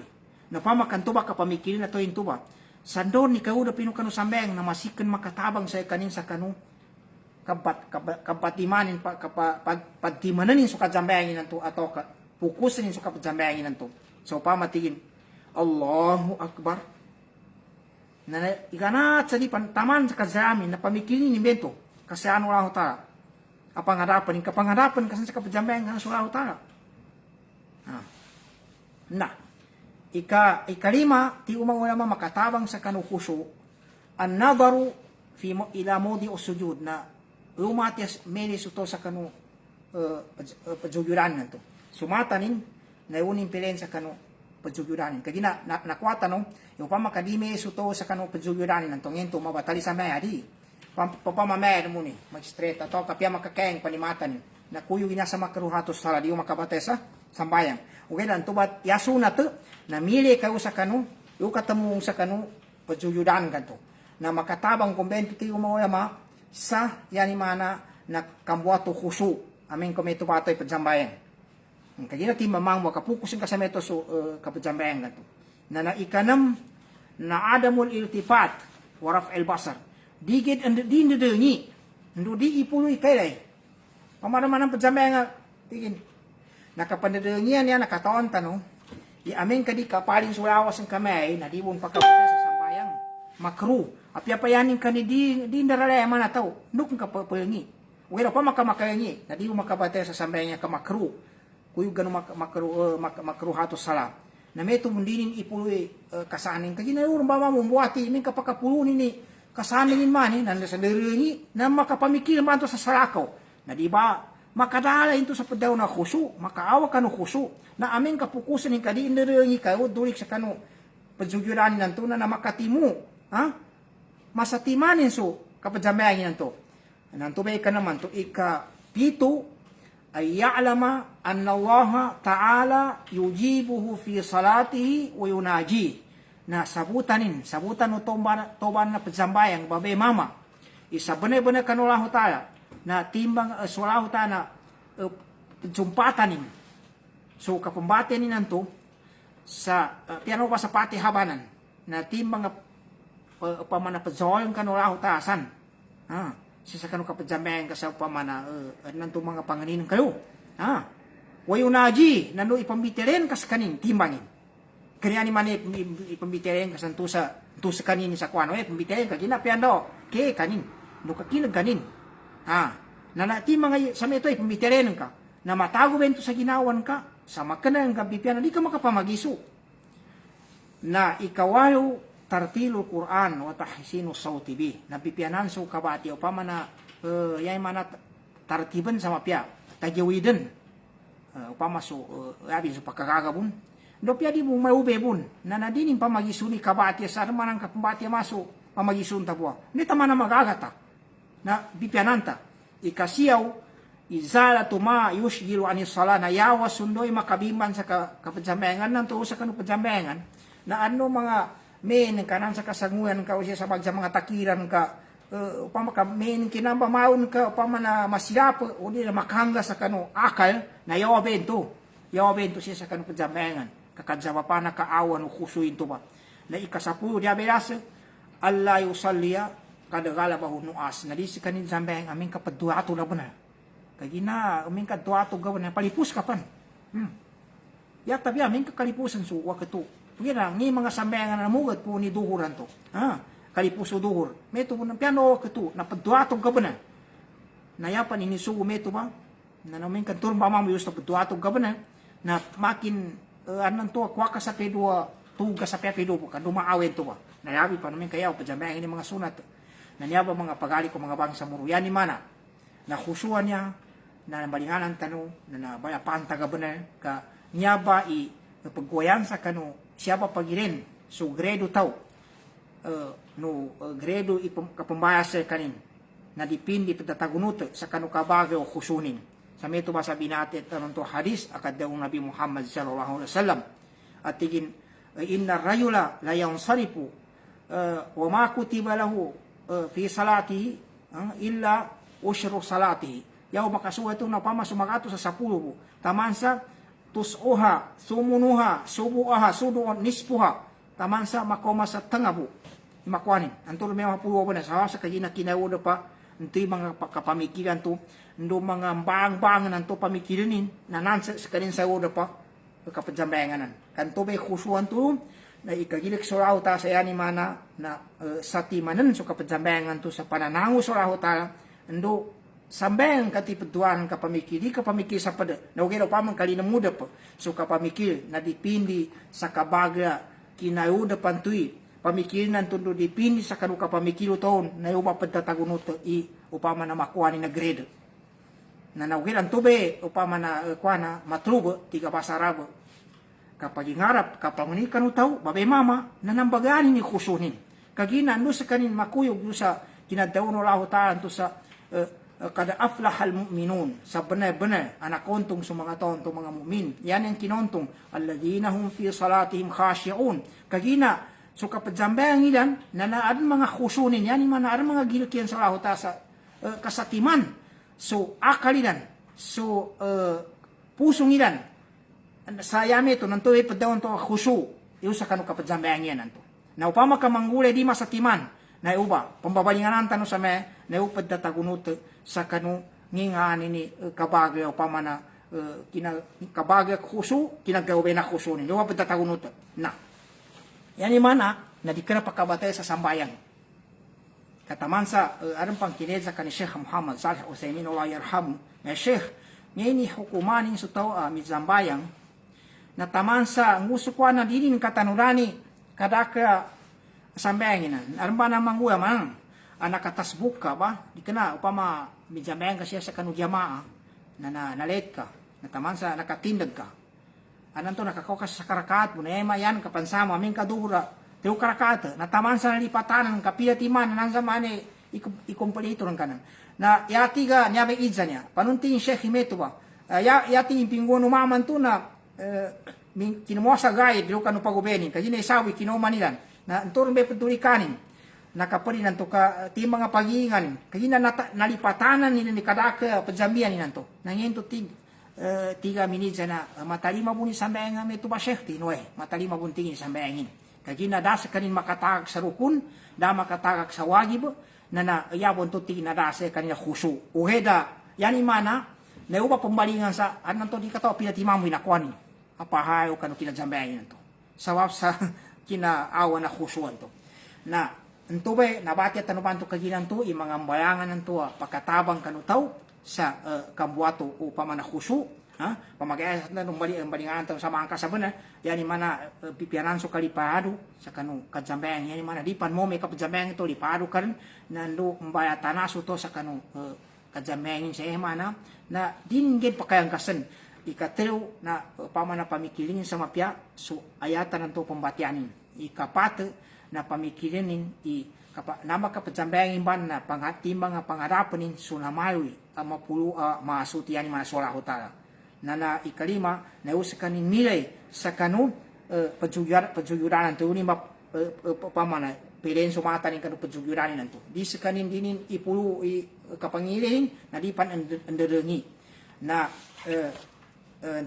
na pamakan tuba ka pamikirin na to intuba sandon ni kauda pinu kanu sambeng na masiken makatabang sa kanin sa kanu kapatimanin pa pagtimanin so kajambengin nanto ato ka pukusin so kajambengin nanto so pamatigin Allahu Akbar na ikanat sa di pantaman sa kazamin na pamikirin ni bento kasi ano Allah ta'ala kapangadapan kasi sa kapajambengin sa Allah ta'ala na ikalima ti umang ulama makatabang sa kanu khusu an nadaru fi ila modi usujud na umatias menis uto sa kanu pajujuran nanto sumatanin na unin pilen sa kanu pajujuran kagina nakwata no yung pamakadime suto sa kanu pajujuran nanto ngento mabatali sa mayadi papamamer mo ni mag-straight ato kapya makakeng panimatan na kuyo gina sa makruhatos sala di makabatesa sambayang okay dan tubat yasuna to na mili kayo sa kanu yung katamung sa kanu pajuyudan kanto na makatabang kumbento ti umawama sa yani mana na kambuato khusu amin kometo batoy pajambayan kagina ti mamang makapukusin ka sa meto so kapajambayan kanto na ikanam na adamul iltifat waraf el basar digid and di ndedengi ndo di ipuloy kaylay pamadaman ng pajambayan tigin nakapandadangian niya nakataon tanong iamin kadi kapaling sulawas ng kamay na di mong pagkapatay sa sambayang makru apya payanin ka ni di naralaya man ataw nukong kapapalangi wala pa makamakalangi na di mong makapatay sa sambayang niya kamakru kuyo ganun makru hatos sala na may tumundinin ipuloy kasanin kagina yung bama mong buhati imin kapakapulunin ni kasaningin man nanda sa deringi na makapamikil man to sa salakaw na di ba makadala into sa padaw na khusu makaawa kanu khusu na aming kapukusan ng kadi deringi kayo dulik sa kanu pajugyuranin nanto na makatimu masatimanin so kapadjambayangin nanto nanto ba ka naman to pito ay ya'lama anna Allah ta'ala yujibuhu fi salatihi wa yunaji na sabutan no toban na padzambayang babe mama isa benar-benar kanulahu ta'ala na timbang sulahu ta'ala jumpatanin so kapambatin nanto sa piano pa sa pati habanan na timbang pamana padzoyong kanulahu ta'asan sa kanu kapadzambayang ka sa pamana nanto mga panganin kayo wayunaji nando ipambitiren kas kanin timbangin kanya ni mani ipambitiren kas tu sa kanin sa kwano pambitiren ka gina piando ke kanin no kakilag kanin na timbang sa meto ipambitiren ka na matago bento sa ginawan ka sa makanang kabipiano di ka makapamagiso na ikawalo tartilul Quran wa tahsinu sauti bi napipianan so kabati o pamana yay mana tartiban sama pia tajawiden upama so abi so pakagagabun do pia di mo maube bun na nadinin pamagisuni kabati sa manang kapambati maso pamagisun tabwa ni tamana magagata na bipiananta ikasiyaw izalatu ma yushgilu anis sala na yawa sundoy makabiman sa kapadzambayangan nanto sa kanu padzambayangan na ano mga men kanan sa kasanguan ka o siya sa mga takiran ka upama ka men kinamba maun ka upama na masyap o di na makahangga sa kanu akal na yawabento siya sa kanu padzambayangan kakadzaba pa na kaawan o kusuin to ba na ikasapuyo di abelas Allah yusalliya kadagala bahu nuas na di si kanin zambayang aming kapadduato na ba na kagina aming kadduato gawan na palipus ka pan yak tabi aming kakalipusan so wakato kaya ni mga sambayangan na mugat po ni duhuran to. Kalipuso duhur. Meto po ng piano kato. Napadduatog ka ba na? Nayapan inisugo meto ba? Na namin kanturong ba mamayos na padduatog ka ba na? Na makin anan to kwaka sa pedua tuga sa pepedo po. Kando maawen to ba? Nayabi pa namin kayaw. Padyamayang ini mga sunat. Nanyaba mga pagali ko mga bangsa muruyan ni mana. Na khusuan niya. Na balinganan tanong. Na nabayapaan taga ba na? Ka nyaba pagkuwayan sa kano siapa pagirin so gredo tau gredo kapambayas sa kanin na dipindi patatagunut sa kanu kabagay o kusunin sa meto ba sabi natin tanong to hadis akad daw Nabi Muhammad sallallahu alaihi wasallam at tigin inna rayula la yansarifu wa ma kutiba lahu fi salatihi illa ushru salatihi yaw makasuwa ito na pamasumagato sa 10 tamansa tusoha, sumunuha, subuaha, suduon, nispuha, tamansa makoma sa tangabu, imakwanin. Antol may mga puwa ba na sa kagina kinawuda pa, ito yung mga kapamikiran to, ito mga bang-bang nanto pamikiranin, na nansa sa kanin sa uda pa, kapadzambayanganan. Kanto may kusuan to, na ikagilik suraw ta sa yani mana, na sa timanan so kapadzambayangan to sa pananango suraw ta, ando sambayang katipaduan kapamikil di kapamikil sa pada nawagero pa man kalina muda pa so kapamikil na dipindi sa kabaga kinayuda pantui pamikil nan tundo dipindi sa kanu kapamikil taon na upa pagtatagunot upama na makuha ni na grade na nawagiran tube upama na kuana matrubo tiga pasarabo kapag ingarap kapamuni kanu tao babe mama na nambaganin ni kusunin kagina no sa kanin makuyog sa kinadaw no lahu taan to sa kada aflahal mu'minun sa benar-benar anak kontong sa mga taon to mga mu'min yan ang kinontong alladina hum fi salatihim khashi'un kagina so kapadzambayang ilan na naan mga khusunin yan yung naan mga gilkian sa lahuta sa kasatiman so akalilan so pusong ilan sa yami to nanto ipadawon to khusu yung sa kanu kapadzambayang yan nanto na upama ka manggulay di masatiman na uba pambabalinganan tano sa me na upad datagunot sa kanu ngingani ni kabagay o pamana kabagay kusu kinagawin na kusu ni upad datagunot na yan imana na di ka na pakabatay sa sambayan kataman sa aram pang kinedza ka ni Sheikh Muhammad Salih Usaymin Allah yarham na Sheikh ngayon ni hukumanin sa tao mizambayang na taman sa nguso kwa na dinin katanurani kadaka sambayangin aram ba namang uya man anak atasbuk ka ba, di ka na, upama, midjambayan ka siya sa kanu jamaa, na late ka, na taman sa nakatindag ka, anan to nakakaw ka sa karakaat mo, na yan kapansama, amin kadura, tiyo karakaat, na taman sa nalipatanan, kapilatiman, na nansa mani, ikumpalito ng kanan. Na yati ga, niya may idza niya, panunting siya himeto ba, yati yung pingguan umaman to na, kinuha sa gayad, diyo kanu pagubenin, kasi na isawi, kinuha nilan, na anturong may patulikanin, nakapalinan to ka ti mga pagingan kaya nalipatanan ni kadaka pajamian ni nanto nangyen to tiga minidza na matalima buni sambayang may to ba shefti noy matalima buntingin sambayangin kaya na dasa kanin makatagak sa rukun da makatagak sa wagib na yabon to ti na dasa kanina khusu uheda yani mana na uba pembalingan sa anan to di ka to pinatimamu inakwani apahayo kanu kinajambayangin nanto sawab sa kina awan na khusuan to na ento ba nabati at tanuban to kaginan to mga bayangan nanto pagkatabang kanutaw sa kambuato o pamanakuso ha pamagayas na nung balingan to sa mga kasabana yani mana pipianan so kalipado sa kanu kajambayang yani mana dipan mo may kapajambayang to lipado karon nando mbaya tanaso to sa kanu kajambayang sa mana na dinggid pakayang kasen ikatero na pamana pamikilin sa mapya so ayatan nanto pambatianin ikapate na pamikirinin nama kapajambayang imban na pangatimbang nga pangarapanin sunamayoy ang mapulu maasuti yan mga sola hotala na ikalima na usakanin nilay sa kanu pajuyuranan to ni pamana pilen sumatanin kanu pajuyuranan nanto di sakanin dinin ipulu kapangilihin na dipan andarengi na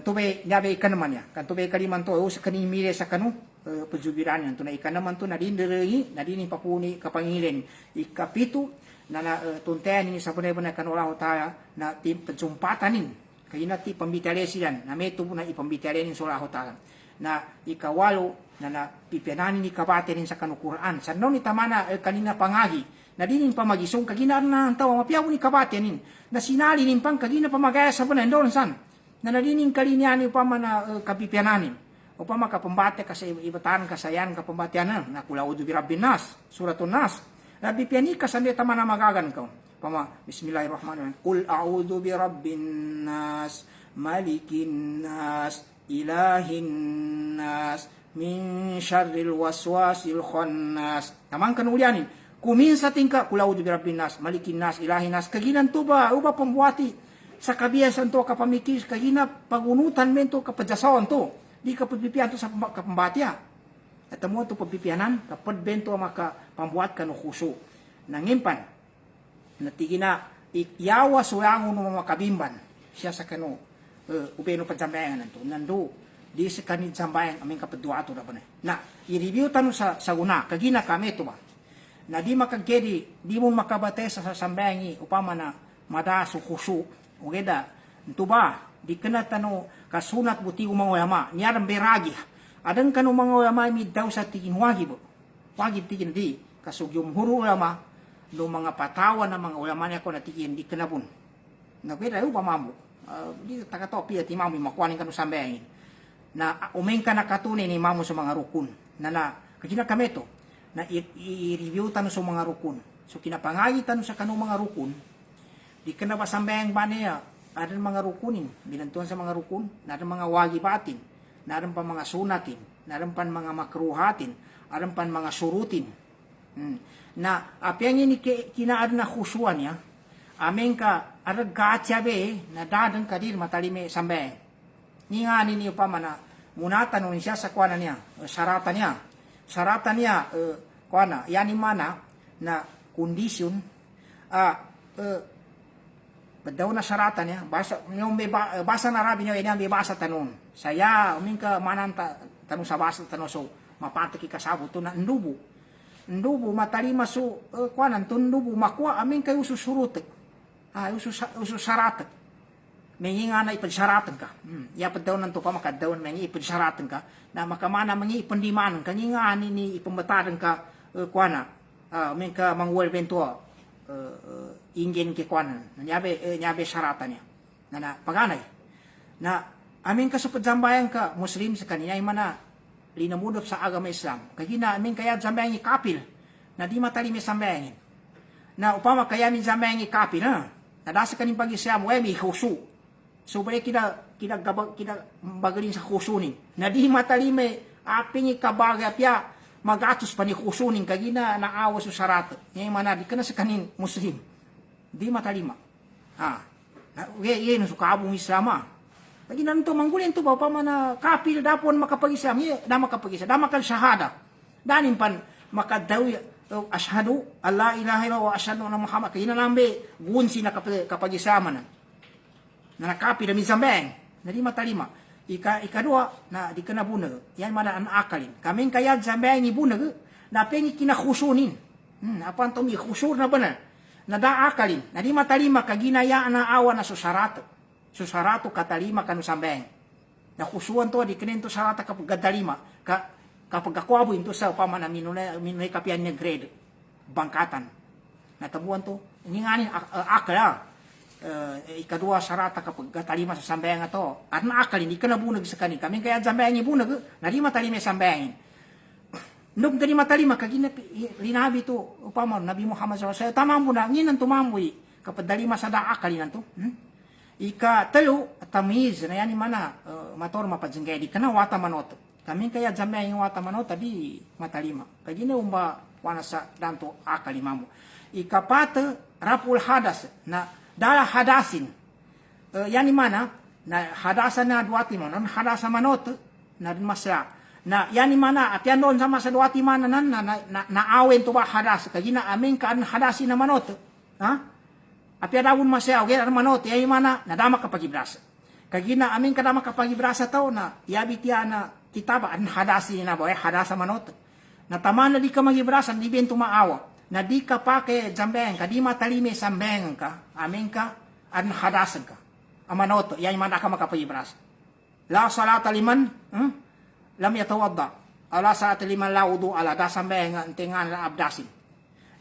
tubay nyabe kanaman ya kan tubay kaliman to usakanin mile sa kanu pajugiran yan to na ika naman to na dinderegi na dinin papuni kapangilin ikapitu na tuntayan ni sa punay na kanulaho tayo na ti pajumpatanin kaya na ti pambitale silan na meto na ipambitale nin sulaho tayo na ikawalo na pipiananin ni kabate rin sa kanukuraan sa no ni tamana kanina pangagi na dinin pamagisong kagina na ang tawa mapiyaw ni kabate nin na sinali nin pang kagina pamagaya sa punay doon san na nadinin kalinyani pa man kapipiananin upama kapambate kasi ibatan kasayan kapambatianan na kulaudu bi rabbin nas suratun nas nabi piani kasande tamana magagan ko pama bismillahirrahmanirrahim qul a'udzu bi rabbin nas malikin nas ilahin nas min syarril waswasil khannas tamang kanulianin kuminsa tingka kulaudu bi rabbin nas malikin nas ilahin nas kaginan to ba uba pambuati sa kabiyasan to kapamikis kagina pagunutan mento kapajasawan to di kapagpipian to sa kapambatya. At mo to pagpipianan, kapag bento maka pambuat ka no kuso. Nangimpan, natigi na, iyawa suyangon ng mga kabimban, siya sa kano, ubeno pagsambayan nanto. Nando, di sa kanid sambayan, aming kapaduato na ba na. Na, i-review tanong sa guna, kagina kami ito ba? Na di makagkedi, di mo makabate sa sambayan upama na madaso kuso. Ugeda, ito ba? Di kana tano kasunat buti mga ulama niyaram beragi adang kanu mga ulama mi daw sa tigin wagib tigin di kasugyum huru ulama no mga patawa na mga ulama niya ko na tigin di kanabun nagweda u pamambo di takatopi at imamu makwanin kanu sambayangin na umeng ka nakatuni ni imamu sa mga rukun na kagina kameto na i-review tano sa mga rukun so kinapangagi tano sa kanu mga rukun di kana ba sambayang ba niya ada mga rukunin, binantuan sa mga rukun, ada mga wagibatin, ada pa mga sunatin, ada pa mga makruhatin, ada pa mga surutin. Na apyang ini kinaad na khusuan ya, amen ka arag kaatyabe na dadang kadir matalime sambe. Ningani niyo pa mana munatan nun siya sa kuana niya, saratan niya. Saratan niya kuana, yani mana na kondisyon daw na saratan niya basa yung basa na rabi niya ina may basa tanon saya umin ka manan tanong sa basa tanon so mapatiki kasabo to na ndubu matalima so kuanan to ndubu makwa amin kayo susurut usu syarat may nga na ipadsaratan ka ya padaw nan to pa makadaw may ipadsaratan ka na makamana mangi ipandimanan kanyi nga ni ipambataran ka kuana amin ka mangwal bento ingin ke kuanan nyabe syaratan niya na paganay na amin ka sa pagsambayan ka muslim sa kanina ay mana linamudop sa agama Islam kagina amin kaya sambayan kapil na di matali may sambayan na upama kaya min sambayang ikapi na nadasa kanin pag-isya mo mi khusu so balik kita bagalin sa khusunin na di matalime aping ikabaga pya magatos pa ni khusunin kagina na awas sa sarato ngayon mana di ka na sa kanin muslim di matalima yan so kaabong Islama lagi na nito manggulin to ba pa na kapil dapon makapag-Islam da makapag-Islam da makal shahada danin pan makadawi ashhadu alla ilaha illallah wa ashhadu anna muhammad kaya nalambe gunsi na kapag-Isama na nakapil na minzambeng na di matalima ikadua na di ka na bunag yan mana an akalin kaming kaya zambeng ibunag na pengi kinakhusunin apan to mi khusur na bana na da akalin na di matalima kaginayaan na awa na susarato katalima kanu sambeng na khusuan to di kenen to sarata kapag gadalima kapag ako into sa upama na minunay kapian niya grade bangkatan natabuan to ngingani akala ikadua sarata kapag talima sa sambayang ato at naakal hindi ka nabunag sa kanin kami kaya sambayang ibunag na di matalima sambayangin nung gani matalima kagina linabi to upama Nabi Muhammad SAW tamambo na nginan tumamboy kapag dalima sa daakal nan to ika talo tamiz na yan mana mator mapajenggay di kana wata manoto kami kaya sambayang wata manoto di matalima kagina umba wana sa danto akal imamu ika pata rapul hadas na dala hadasin yani mana na hadasan na duati mana hadasa manot na masya na yani mana atian don sama sa duati mana nan na awen to ba hadas kagina amin ka an hadasi na manot apia dawun masya oge ar manot yani mana na dama kapagibrasa kagina amin ka dama kapagibrasa taw na yabi tiya na kitaba an hadasi na boy hadasa manot na tamana di ka magibrasa di bento maawa na di ka pake jambeng ka di matalime sambeng ka amin ka an hadasan ka amanoto yan man ka makapayibras la salata liman lam yatawadda ala salata liman la wudu ala da sambeng tengan la abdasin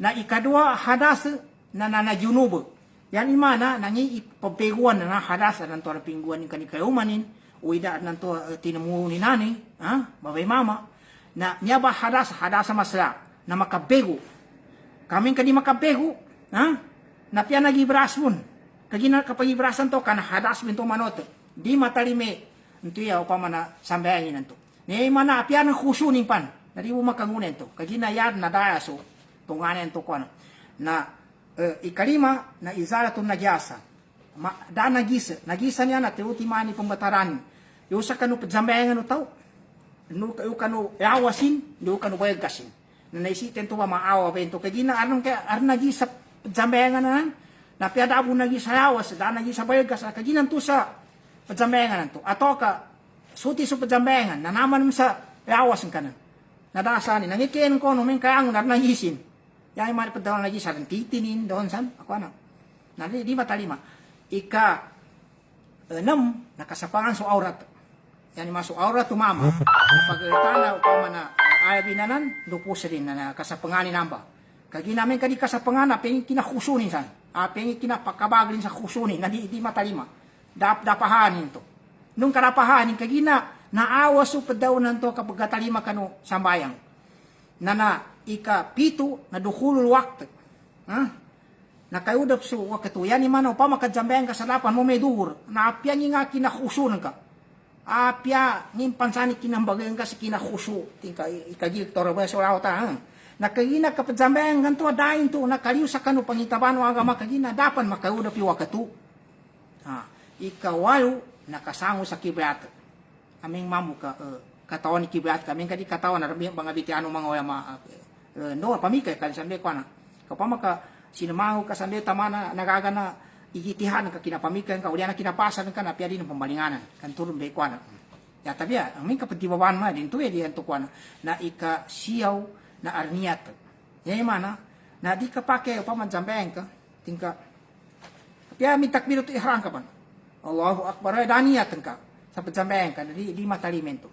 na ikadua hadas na junub yan imana nangi ipapeguan na hadas nan to pingguan kan kayumanin uida nan to tinamu ni nani babay mama na nyaba hadas masla na makabego kaming kadi makapego na piya nagibrasun kagina kapag ibrasan to kana hadas minto manot di matalime nto ya upama na sambayangin nanto ni mana piya ng khusunin pan na di mo makangunen to kagina yad na dayaso tunganen to kono na ikalima na izalatun najasa da nagisa niya na ultimani pembataran yung sa kanu sambayangan no taw no kanu yawasin no kanu bayagasin na naisiten to ba maawa bento kagina arong kaya nagi sa jambayangan na piada abu nagi sa yawas da nagi sa baygas kagina to sa jambayangan to ato ka suti sa jambayangan na naman mo sa yawas ka na nadasani nangiken ko no men kaang na nagisin yay man padawon nagi sa titinin doon san ako na di matalima ika enam nakasapangan so aurat yani masuk aurat to mama pagtana upama na ay binanan lupos rin na kasapanganin namba kagi namin kadi kasapangan apeng kinakhusunin san apeng kinapakabaglin sa khusunin na di matalima dapahanin to nung karapahanin kagi naawas so padawnan to kapag talima kano sambayang na ika pito na dukhulul waqt na kayudap so waktu yani mano pa makajambayan ka sa lapan mo may duhur na apyan nga kinakhusunan ka apya nin pansani kinambagayan ka sa kinakhusu tingka ikagil toro ba sa ta na kagina kapajambayan ganto dain to na kaliw sa kanu pangitabano agama kagina dapan makayudap pi wakatu ikawalu nakasango sa kiblat aming mamu ka katawan ni kiblat kaming kadi katawan na mga bitiano mga ulama no pamikay kan sande ko na kapama ka sinamaho ka sande tamana nagagana igitihan ka kinapamikan ka uliana kinapasan ka na piya din pambalinganan kan turun be kuana ya tabia amin kapatibaban ma din to di anto kuana na ika siyaw na arniat yay mana na di ka pake upaman jambeng ka tingka piya mi takbiratul ihram ka ban Allahu akbar daniyat ka sa jambeng ka di matalimento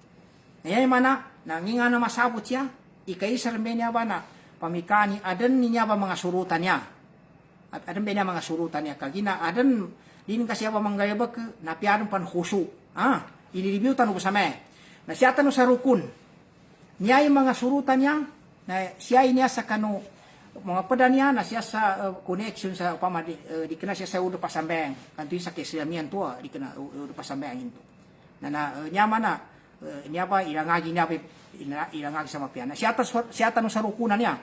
yay mana nanginga na masabot siya ikaisar niya ba na pamikani adan niya ba mga surutan niya at adan ba niya mga surutan niya kagina adan din kasi apa manggayabak na piadong pan khusu ililibutan ko sa me na siya tano sa rukun niya yung mga surutan niya na siya niya sa kano mga padanya na siya sa connection sa upama di kena siya sa udo pasambeng kanto sa kesilamian to di kena udo pasambeng itu na nyaman na niya ba ilangagi sa mapiana siya tanong sa rukunan niya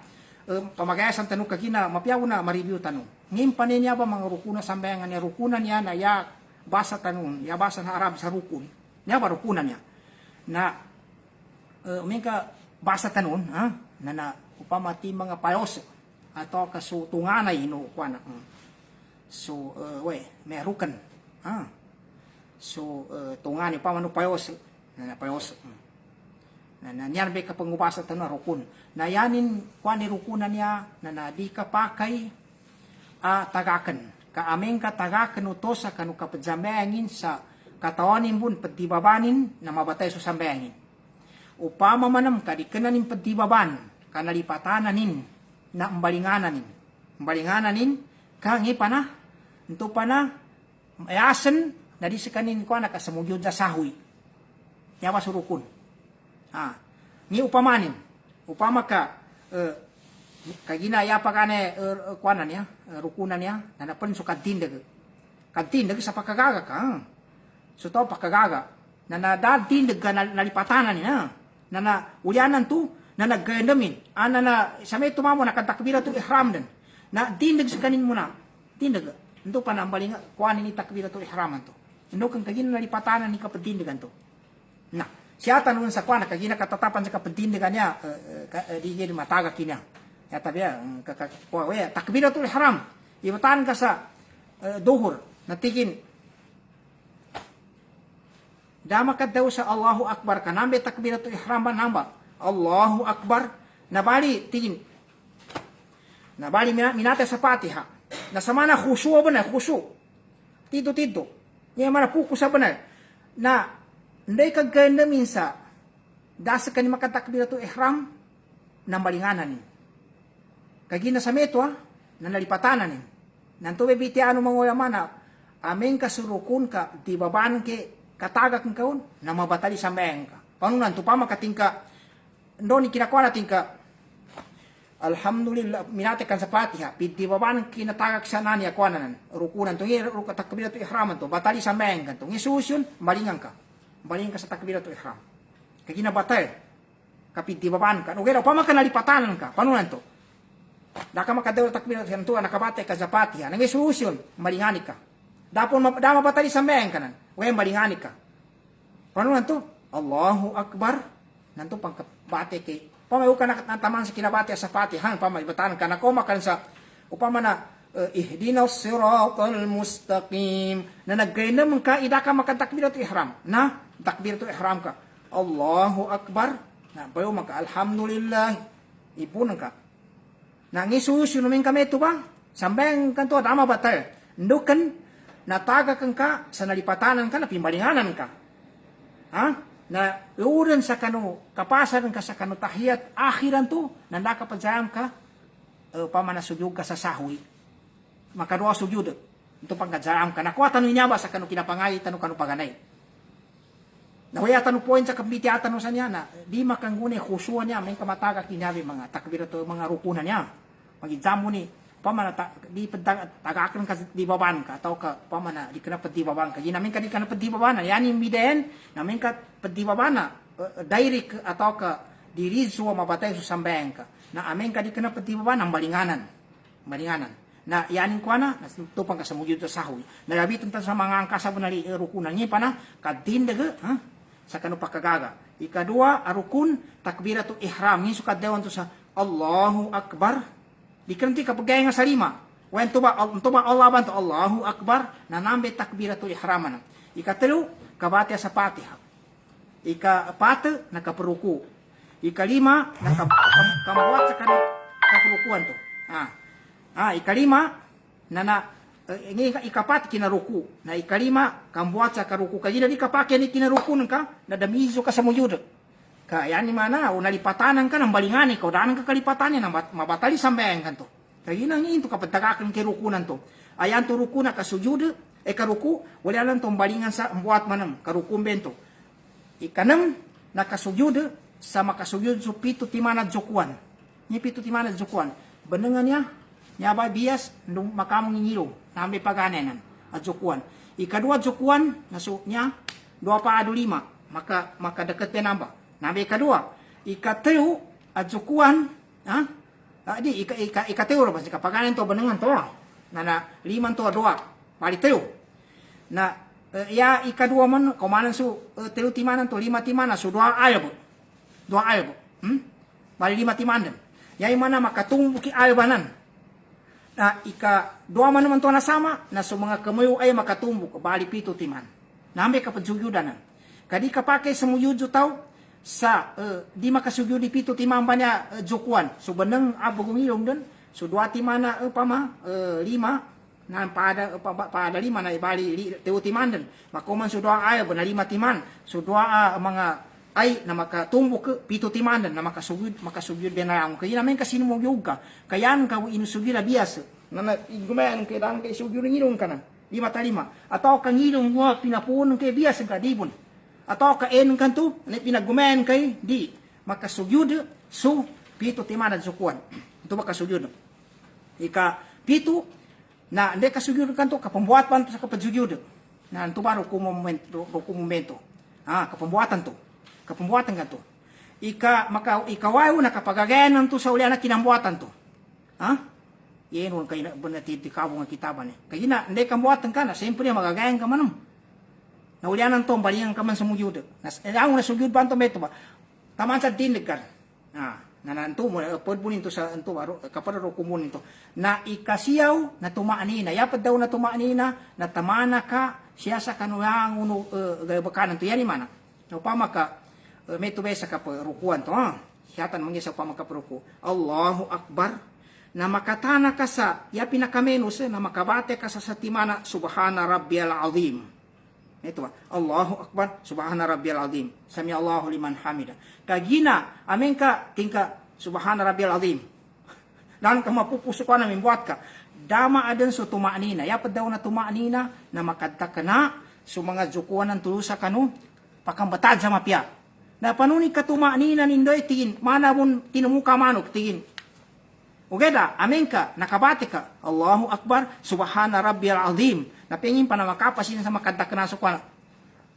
pamagayasan tanong kagina mapiaw na ma-review tanong ngimpan niya ba mga rukunan sambengan niya rukunan niya na ya basa tanong ya basa na Arab sa rukun niya ba rukunan niya na umingka basa tanong na upama ti mga payos atau kasutunganay no kuana so may rukan so tungani pa manu payos na payos na niyan be kapangubasa tanong rukun na yanin kuani rukunan niya na di ka pakay tagaken ka ameng ka tagaken utosa kanu kapajamengin sa katawanin bun pagdibabanin na mabatay sa sambengin upama manam ka di kenanin pagdibaban kanalipatananin na embalingananin kangi pana ento pana ayasen na di sekanin ko na kasamugyod sa sahoy yawa surukun ni upama ka kaginaya pa kane kuanan niya rukunan niya na napan so kadindag sa pakagaga ka so to pakagaga na nadadindag ka nalipatanan niya na ulyanan tu na naggandamin na sa may tumamo nakatakbiratul ihram din na dindag sa kanin mo na dindag ito pa na ambalinga kuhanin ni takbiratul ihram to ito kang kagina nalipatanan ni kapadindagan to na siya tanong sa kuha na kagina katatapan sa kapadindagan niya di gini matagak niya ya tabi takbiratul ihram ibatan ka sa duhur na tigin dama ka daw sa Allahu Akbar kanambe takbiratul ihram ba namba Allahu Akbar nabali tingin nabali minata sa Fatiha na samana khusyu ba na khusyu tito niya mana pukus ba na nday kaganda minsa dasa kani makatakbiratul ihram na malinganan kagina sa meto na nalipatanan nanto bebiti ano manguyamana ameng kasurukun ka di baban ke katagak ng kaun na mabatali sa meng ka paano nanto pa makatingka ndoni kinakuha natin ka alhamdulillah minate kan sa Fatiha piti baban kinatagak sa nani akuanan rukunan to takbiratul ihram to batali sa meng kan to ngisusun balingan ka sa takbiratul ihram kagina batal kapiti baban ka ugera pa makanalipatanan ka panunan to daka makadaw takbiratul ihram to nakabate ka sa Fatiha ngisusun balingani ka dapon dama batali sa meng kanan wen balingani ka panunan to Allahu Akbar nanto pangkabate kay pamayo ka nakataman sa kinabate sa Fatiha pamaybatan ka nakoma kan sa upama na ihdinas siratal mustaqim na naggaina man ka ida ka makatakbiratul ihram na takbiratul ihram ka Allahu Akbar na bayo maka alhamdulillah ipunan ka na ngisusun min kami to ba sambeng kanto dama batal ndukan nataga ka sa nalipatanan ka na pimbalinganan ka na uran sa kanu kapasan ka sa kanu tahiyat akhiran to nanda ka pajam ka pamana sujud ka sa sahoy makadua sujud ito pagkajam ka nakuha tanong niya ba sa kanu kinapangay tanong kanu paganay nawaya tanong point sa kabiti tanong sa niya na di makangguni khusyuan niya may kamataga kinabi mga takbirato mga rukunan niya magijam mo ni pamana di tagakan ka di baban ka atau ka pamana di kana pedi baban ka namin ka di kana pedi baban yan yung biden namin ka pedi baban direct atau ka diri so mabatay so sambeng ka na amin ka di kana pedi baban ang balinganan na yanin ko na tupang ka sa mugyo sa sahoy nalabi tunta sa mga angkasa bunali rukunan niya pa na kadindag sa kanu pakagaga ikadua arukun takbiratul ihram ni sukadawan to sa Allahu Akbar di kanti kapag gaya nga sa lima wen tuba Allah banto Allahu Akbar na nambe takbiratul ihram na ikatelo kabate sa Fatiha ikapat nakaperuku ikalima nakabuat sa kaperukuan to ikalima na ikapat kinaruku na ikalima kambuat sa karuku kaya di kapake ni kinaruku ka na damizo ka sa muyud kaya ni mana unalipatanan ka ng balingani ka udanan ka kalipatanan na mabatali sambayan ka to kaya nang ito kapag tagakan kay rukunan to ayan to rukuna ka sujud karuku wala lang tong balingan sa buat manam karukum bento ikanam nakasujud sa makasujud so pito timana jokuan ni pito timana jokuan benengannya nya ba bias nung makamong ngilo nambe paganenan at jukuan. Ikadua jukuan nasuknya 2 pa 5 maka deket pe namba. Nambe ikadua ikateu at jukuan di ikateu ro basta kapaganen to benengan to. Nana 5 to 2 bali teu. Na ya ikadua man komanan su teu timanan to 5 timana su 2 albo. 2 albo. Bali 5 timanan. Yai mana makatung buki albanan. Na ika 2 man man to na sama na su mga kamayo ay makatumbu bali 7 timan. Nambe ka pajugyudanan. Kadi kapake semuyuju tau sa di makasugyo di 7 timang banya jukuan. So beneng abog ngilong den so 2 timana pama 5 na pada 5 na ibali teu timandan makoman so 2 ay na 5 timan so 2 mga ay na makatumbo ke 7 timandan na makasugyo den na ang kaya namin kasi mo yoga kayan ka inusugyo na biasa na gumayan kay dan kay sugyo ngilong kana 5 atau kang ngilong mo pinapunon kay biasa ka dibon atau ka en kanto na pinagumayan kay di makasugyo so 7 timandan sukuan ito makasugyo ika 7 na hindi kasugyod kanto kapambuatan sa kapajugyod na ito ba dokumento kapambuatan kanto ikawayo na kapagagayan to sa ulian na kinambuatan to yan kay banatid ikaw nga kitaban kaya na hindi kambuatan ka na siyempre magagayan ka manong na ulian to balingan ka man sa mugyod ang nasugyod ba ito meto ba taman sa dinig ka na nanto mo podbunin to sa anto kaparo kumun to na ikasiyaw na tumaanina yapad daw na tumaanina na tamana ka siya sa kanulang uno bakanan to yani mana no pamaka meto besa ka rukuan to siyatan mangya sa pamaka ruku Allahu akbar na makatana ka sa ya pinakamenus na makabate ka sa satimana subhana rabbiyal azim. Ito ba? Allahu akbar, subhana rabbiyal azim. Sami Allahu liman hamida. Kagina, amin ka, tingka, subhana rabbiyal azim. Dan ka mapupuso ka namin buat ka. Dama adan so tumaanina. Yapad daw na tumaanina na makadta ka na so mga jukuan ng tulusa ka no, pakambatad sa mapya. Na panuni ka tumaanina nindoy tingin, mana mong tinumuka manok tingin. Ugeda, amin ka, nakabate ka. Allahu akbar, subhana rabbiyal azim. Napingin pa na makapasin sa makadta ka na so kwa.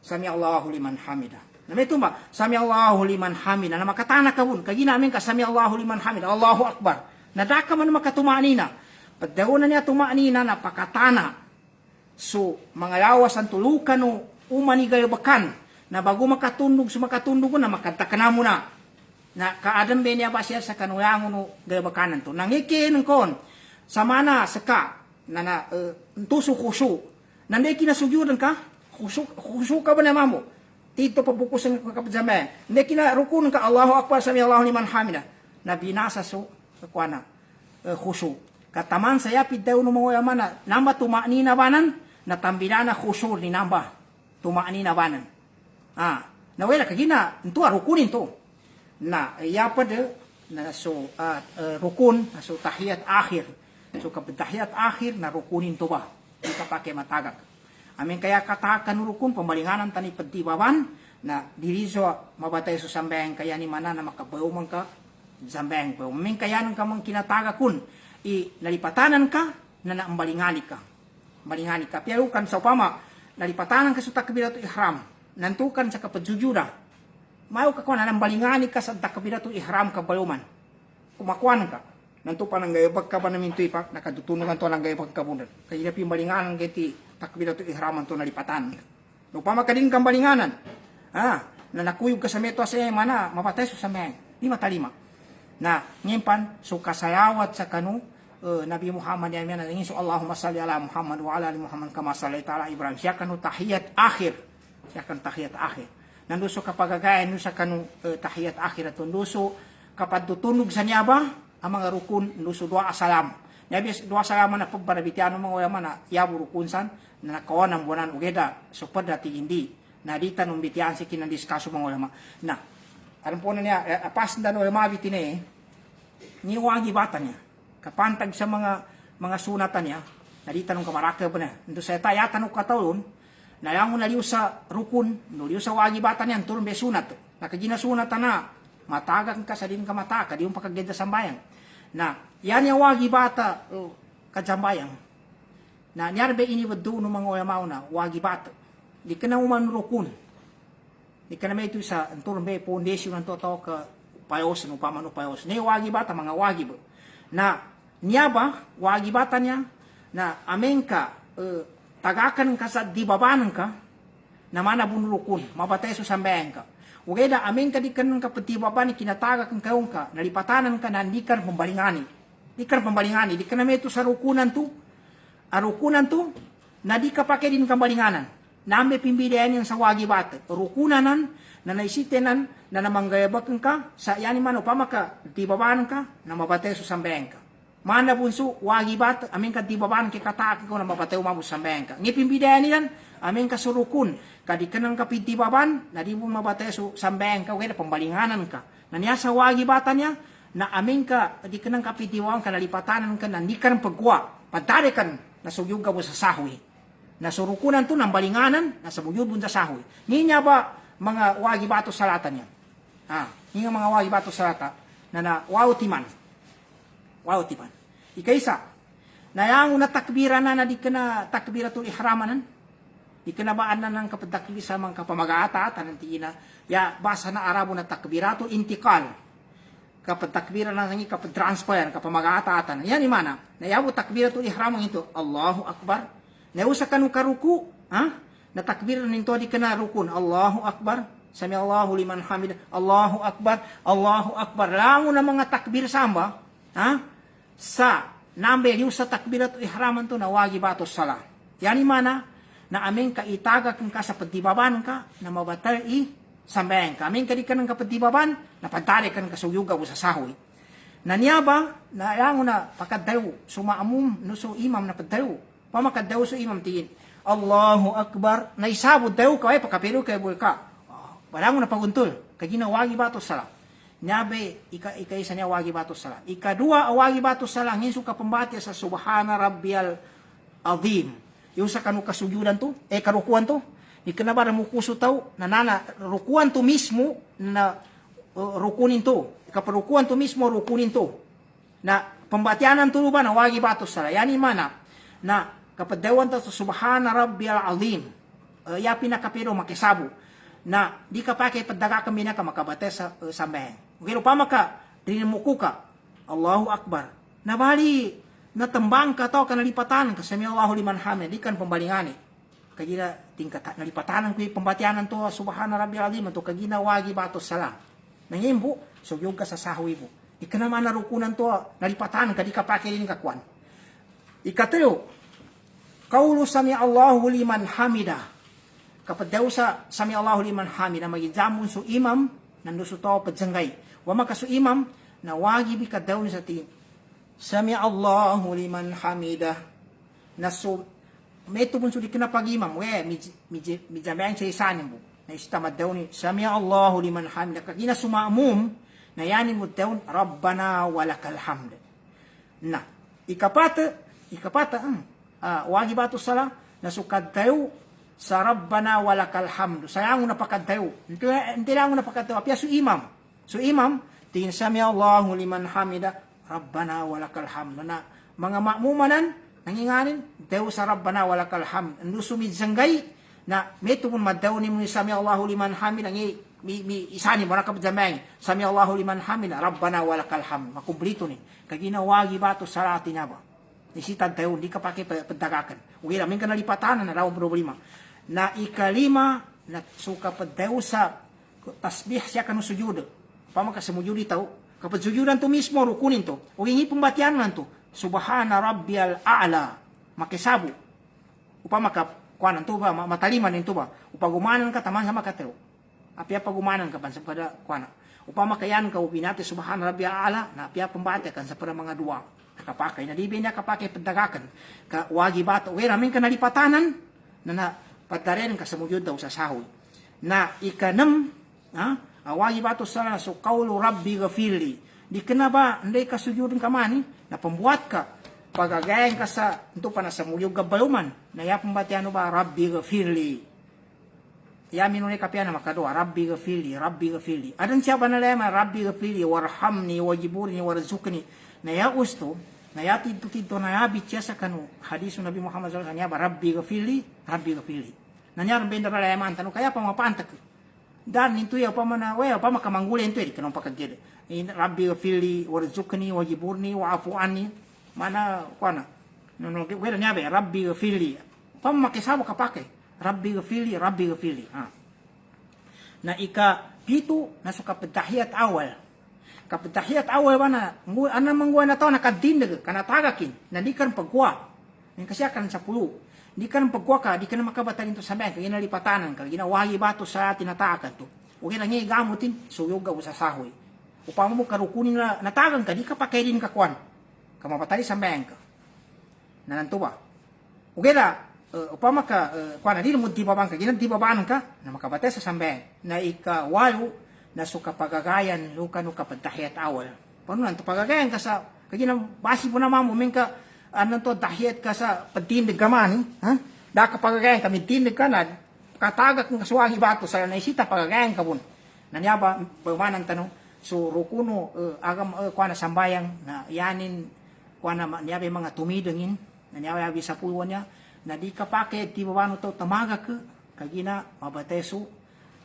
Sami Allahu liman hamida. Na may tumba, sami Allahu liman hamida. Na makatana ka bun. Kagina amin ka, sami Allahu liman hamida. Allahu akbar. Nadaka man makatumaanina. Pagdaw na niya tumaanina na pakatana. So, mga lawas ang tulukan o umanigayabakan. Na bago makatundog, sumakatundog na makadta ka na muna. Na kaadam ba niya ba siya sa kanulangon o gayabakanan to. Nangikin ng kon. Samana saka. Na tuso-kuso. Nanday kinasugyudan ka? Kuso ka ba naman mo? Tito pabukusan ka kapajamay. Nanday kinarukunan ka, Allahu akbar, sami Allahu liman hamida. Na binasa so, kakwana, kuso. Kataman saya pidaw no mga yaman na namba tumaanina banan, natambila na kuso ni namba. Tumaanina banan. Nawala kagina, ito rukunin to. Na yapad na so rukun, na so tahiyat akhir. So kapag tahiyat akhir na rukunin to ba? Hindi ka pakai matagak. Amin kaya katakan rukun pembalinganan tani pagdibawan na diriso mabatay so sambayang kaya ni mana na makabayuman ka sambayang pa. Amin kaya nang kamang kinatagakun nalipatanan ka na naambalingani ka. Balingani ka. Pero kan sa upama nalipatanan ka sa takbiratul ihram nantukan sa kapagjujuda. Mayo ka ko na nambalingani ka sa takbiratul ihram ka baluman. Kumakuan ka. Nanto pa nang gayabag ka ba namin ito ipak, nakadutunugan to ng gayabag ka bunan. Kaya pimalinganan kiti takbiratul ihraman to nalipatan. No pa makadin kang balinganan. Na nakuyog ka sa meto sa mana, mapatay so sa may. Di matalima. Na nyempan so kasayawat sa kanu Nabi Muhammad ya na ngin so Allahumma salli ala Muhammad wa ala ali Muhammad kama sallaita ala Ibrahim. Siya kanu tahiyat akhir. Siya kan tahiyat akhir. Nanduso kapagagayan no sa kanu tahiyat akhir at nanduso kapag tutunog sa niya ba ang mga rukun nuso dua asalam. Nabi dua asalam na pagbarabitiano mga ulama na yabu rukunsan na nakawan ng buwanan ugeda so dati hindi na dita nung bitian si kinandiskaso mga ulama. Na alam po na niya pas na no ulama bitine niwagi bata niya kapantag sa mga sunatan niya na dita nung kamaraka ba na ndo sa tayatan ng katawon na lang naliw sa rukun naliw sa wagi bata niya turun be sunat nakagina sunatan na matagang ka sa din ka mataka di yung pakagenda sa bayan Na yan yung wagi bata kajambayang. Na nyarbe ini wadu no mga uyamaw na wagi bata. Di ka na umanurukun. Di ka na may ito sa anturang may foundation ng totoo ka payos, no paman payos. Na wagi bata, mga wagi ba. Na niya ba, wagi bata niya, na amen ka, tagakan ka sa dibabanan ka, na mana bunurukun, mabatay sa sambayan ka. Ugay da, amen ka di ka ng kapatibabani, kinatagak ang kayong ka, nalipatanan ka na hindi ka pambalingani. Di ka pambalingani, di ka na may ito sa rukunan to. Arukunan to, na di ka pakai din kambalinganan. Nambe pimbidayan yung sa wagi bata. Rukunanan, na naisitenan, na namanggayabakan ka, sa yani man upama ka, dibabanan ka, na mabatay sa sambayan ka. Mana bunso, wagi bata, amin ka dibabanan ka katakin ko na mabatay umabot sa sambayan ka. Ngipimbidayan nilan, amin ka surukun, kadi ka ng kapitibaban, na di mo mabatay sa sambayan ka, kaya pambalinganan ka. Na niya sa wagi bata niya, na amin ka, di ka ng kapitibaban ka, nalipatanan ka, na di ka ng pagwa, padarikan, na sugyog ka mo sa sahoy. Na surukunan to ng balinganan, na sabuyod mo sa sahoy. Niya ba mga wagi bato salatan niya? Niya mga wagi bato salata, na wawtiman. Wawtiman. Ikaisa, na yung natakbira na di ka na takbira to ihramanan, di ka na baan na ng kapadakli sa mga kapamag-aata, tanantiin na, ya basa na Arabo na takbira to intikal, kapag takbira na nangi kapag transfer kapag mag-aataatan yan imana na yawo takbira to ihram ito Allahu Akbar na usa kanu karuku na takbira ninto di kana rukun Allahu Akbar sami Allahu liman hamid Allahu Akbar lango na mga takbir samba sa nambe yung sa takbira to ihram to na wagi bato sala yan imana na aming kaitaga kung ka sa pagdibaban ka na mabatal sambayan ka. Amin ka di ka ng kapatibaban, napadari ka ng kasuyugaw sa sahoy. Nanyaba, na lang na pakadaw, sumaamum, no so imam na padaw. Pamakadaw so imam tiin. Allahu Akbar, na isabod daw ka, pakapiro kay buhay ka. Wala mo na paguntol, kaginawagi bato sala. Nyabe, ika-isa niya wagi bato sala. Ikadua, awagi bato sala, ngiso ka pambati sa Subhana Rabbiyal Azim. Yung sa kanu kasuyudan to, karukuan to, ikanaba na mukuso tao, na rukuan to mismo, na rukunin to. Kaparukuan to mismo, rukunin to. Na pambatianan to ba na wagi bato sala. Yan imana, na kapadawan to sa Subhana Rabbiyal Azim. Ya pinakapiro makisabo. Na di ka pa kay padaga kami na ka makabate sa sambahan. Okay, pa maka, dinimuko ka, Allahu Akbar. Nabali, natambang ka to, kanalipatan, kasami Allahu liman hamid, di kan pambalingani. Kagina tingkat nalipatanan ko pambatianan to Subhana Rabbiyal Azim to kagina wagi bato sala. Nangimbo sugyog ka sa sahoy mo. Di ka naman narukunan to nalipatanan kadi ka pakilin ka kwan. Ikatlo, kaulu sami Allahu liman hamida. Kapag daw sa sami Allahu liman hamida magijamun so imam nanduso to padjanggay. Wa makaso imam na wagi bi kadaw ni sa ti sami Allahu liman hamida. Naso may ito bunso di ka na pag-imam, midjamayang sa isanin mo, na istamad daw ni, Sami Allahu liman hamid, kagina sumamum, na yanin mo daw, Rabbana walakal hamd. Na, ikapata, wagi ba ito sala, nasukad tayo, sa Rabbana walakal hamd, sayang mo napakad tayo, hindi lang mo napakad tayo, apya so imam, tingin Sami Allahu liman hamida, Rabbana walakal hamd, na mga makmumanan, nanginganin, daw sa Rabbana walakal hamd. Ando sumidsanggay na may tumun madaw ni mo Sami Allahu liman hamid ang isani mo nakabdamay. Sami Allahu liman hamid, Rabbana walakal hamd. Makumplito ni. Kaginawagi ba ito sa atin na ba? Isitad tayo, hindi ka pagdagakan. Uwi namin ka nalipatanan na raw problema. Na ikalima, na suka pa daw sa tasbih siya kanong sujud. Pamakasamujud ito. Kapag sujudan to mismo, rukunin to. O hingi pambatian man to. Subhana Rabbiyal A'la. Makisabo. Upama ka, kuanan to ba, mataliman nito ba. Upagumanan ka, taman sa makatero. Apya pagumanan ka, pansa pada kuana. Upama kayan ka, upinati Subhana Rabbiyal A'la, na apya pambati kan sa para mga duwa. Nakapakay, nalibi niya kapakay padagakan. Ka wagi bato. Uwe, ramin ka nalipatanan, na padarin ka sa mugyod daw sa sahoy. Na ikanam, wagi bato sa so kaulu Rabbi gafirli. Di ka na ba, hindi ka sujudin ka mani, na pambuhat ka, pagagayan ka sa, ito pa na sa muyog gabayuman, na ya pambatiano ba, Rabbi gafirli. yamin ulay kapiana makadoa, Rabbi ghafirli, Rabbi ghafirli. Adan siapa na lema, Rabbi ghafirli, warhamni, wajiburni, warzukni. Na ya usto, na ya tito na ya bitya sa kanu, hadis Nabi Muhammad SAW, na ya ba, Rabbi ghafirli, Rabbi ghafirli. Na ya rin bendera lema antano, kaya pa mapantak. Dan itu ya pa mana, pa makamanggulin itu ya, kanong pakagili. Rabbi ghafirli, warzukni, wajiburni, wa'afu anni. Mana, kuana. Wala niya ba, Rabbi ghafirli. Pa makisabo kapake. Rabbi ghafirli, Rabbi ghafirli. Na ika-pito na sa kapatahiyat awal. Kapatahiyat awal ba na, mangguwa na to, nakadindag, kanatagakin, na di ka pagkuha. Kasi akan sa pulo. Di ka pagkuha ka, di ka na makabatan ito sa bayan, kaya nalipatanan ka, ginawagi ba ito sa tinataakan to. O kaya nangyay gamutin, suyog sa sahoy. Upang mo karukunin na natagan ka, di ka pa kaya din kakuan. Kamapatali sa bayan ka. Nananto ba? O kaya upama ka, kuan, di mo tibabang ka, ginantibabaan ka, na makabate sa sambayan, na ikawayo, na so kapagagayan, luka no kapagtahiyat awal. Paano nanto, pagagayan ka sa, kaya basi po naman mo, ka, to, tahiyat ka sa pagtindig ka man, ha? Da kapagagayan ka, mintindig ka na, katagak ng kasuwagi bato, sa naisita, pagagayan ka po. Nanyaba, pagmanan tanong, so rukuno agam kuan na sambayang na yanin kuan na niyabe mga tumidengin na niyabe sa pulwan niya na di kapake ti babano to tamaga ka kagina mabateso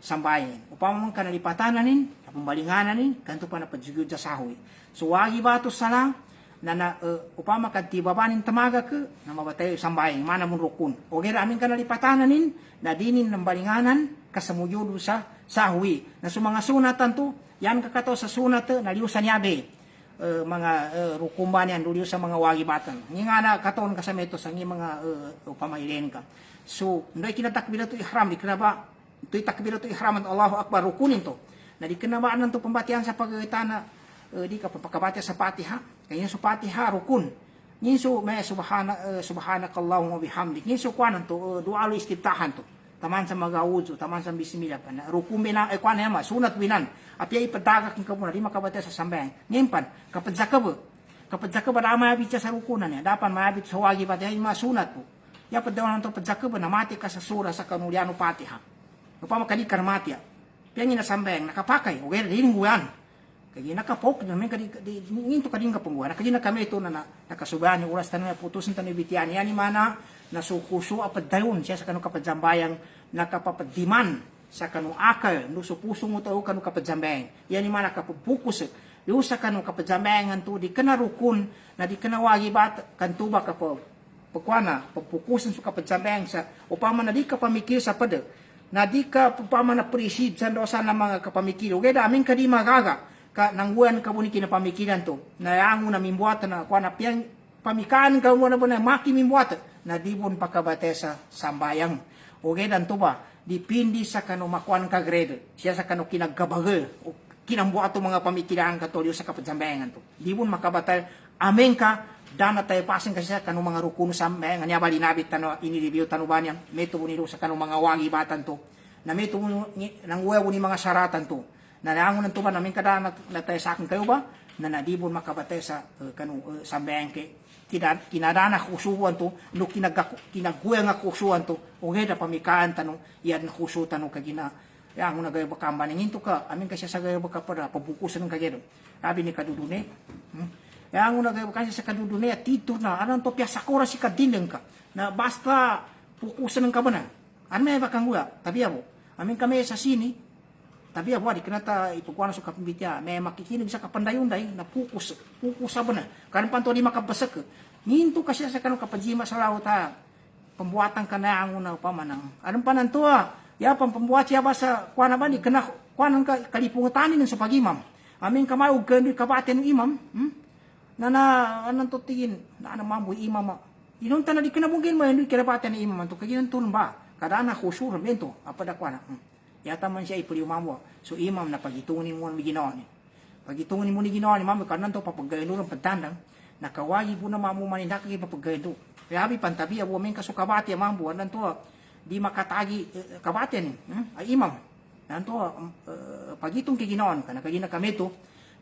sambayan upama man kanalipatananin pambalingananin kanto pa na pagyugod sa sahoy so wagi bato sala na upama kan ti babanin tamaga ka na mabatay sambayan mana mun rukun o gira amin kanalipatananin na dinin ng balinganan kasamuyod sa sahoy na sa mga sunatan to yan kakato sa sunat na liusan yabe mga rukumban yan liusan sa mga wagi batan nga na katon kasameto sa mga pamailen ka so ndoy kinatakbir to ihram di kinaba toy takbir to ihram Allahu akbar rukunin to na di kinabaan to pambatian sa pagitana di ka papakabati sa Fatiha kaya sa Fatiha rukun ninso may subhanakallahumma bihamdik ninso kuanan to dual istiftahan to taman sa magawudso, taman sa bismillah pa na rukumbe na kuan ma sunat winan apya ipadagak ng kapuna di makabate sa sambayan ngimpan kapag zakab na maabit sa rukunan niya dapat maabit sa wagi pati ay masunat po yapad daw nang to padzakab na mati ka sa sura sa kanuliano Fatiha upama kadi karmatya piyan na sambayan nakapakay o gaya dining guyan kaya nakapok namin kadi nginto kading kapungguan kadi nakami ito na nakasubayan yung oras tanong putusin tanong bitian yan ni mana na sukuso apad dayon siya sa kanong kapadjambayang nakapapadiman sa kanong akal no so puso mo tao kanong kapadjambayang yan yung mga nakapupukus yung sa kanong kapadjambayang to di ka narukun na di ka nawagi bat kanto ba ka pagkwana pagpukusan sa kapadjambayang sa upama na di ka pamikil sa pada na di ka upama na presid sa dosa ng mga kapamikil o kaya daming ka di magaga ka nangguan ka mo ni kinapamikilan to na yango na mimbuatan na kwana piyang pamikaan ka mo na ba na makimimbuatan na dibon pakabate sa sambayang. O ganyan to ba, dipindi sa kano makuan ka grade, siya sa kano kinagkabagal, o kinambuato mga pamikilaan katolyo sa kapadsambayangan to. Dibon makabatal, amen ka, dana tayo pasing kasi sa kano mga rukuno sambayangan, niya ba linabit tano, inireview tano ba niya, meto nilo sa kano mga wagi batan to, na meto nang uwewo ni mga saratan to, na naangon ng tuba, namin kada na tayo sa akin kayo ba, na nadibon makabate sa kano sambayang ke, kinadana kusuan to no kinaguya nga kusuan to o geda pamikaan tanong yan kusu tanong kagina ya mo nagay bakamba ningin to ka amin kasi sa gay baka para pabukusan ng kagero sabi ni kadudune ya mo nagay kasi sa kadudune tito na anan to piasa kora si kadineng ka na basta pukusan ng kabana an may bakang guya tabi abo amin kami sa sini tabi abo di kanata ipagkuan sa kapambitya may makikinig sa kapandayunday na pukus sa bana kan panto di makabasak nginto kasi sa kanong kapadjima sa lauta pembuatan kana ang una pamanang anong pananto ya pembuat siya ba sa kuan ba ni kana kuan ka kalipungutanin sa pagimam amin kamay og kendi kabate ng imam na anong to tingin na anong mamboy imam inunta na di kinabugin mo hindi kirabate ng imam to kaginan tun ba kada na khusur bento apa da kuan yata man siya ipuli umamo so imam na pagitunin mo ni ginaon pagitunin mo ni ginaon imam kanan to papagayno ng pagtandang nakawagi po na mamu manindak kay papagayno kaya abi pantabi abo men kasukabati mambo nan to di makatagi kabati ni ay imam nan to pagitong kay ginaon kana kagina kami to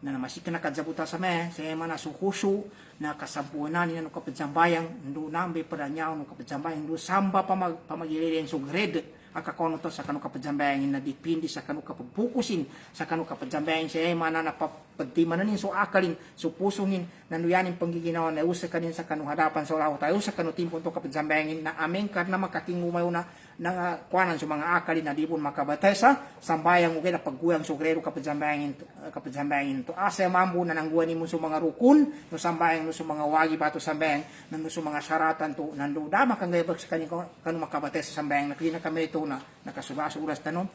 na namasik na kadzabuta sa me sa mana sukusu na kasampuanan ni no kapadzambayang ndu nambe para nyaw no kapadzambayang ndu samba pamagililen so grade akakono to sa kanu kapajambangin na dipindi sa kanu kapabukusin sa kanu kapajambangin siya mana na pagtimanan so akalin so pusungin nanuyanin panggiginawa na usa kanin sa kanu hadapan sa Allah tayo sa kanu timpon to kapajambangin na amen karna makatingumayo na kuanan sa mga akalin na di pun makabatay sa sambayang ugay na pagguyang sugrero kapajambangin to asa mambu na nangguan mo sa mga rukun no sambayang no sa mga wagi bato sambayang no sa mga syaratan to nando dama kang gaybag sa kanu makabatay sa sambayang nakilina kami ito na nakasubasuras tanon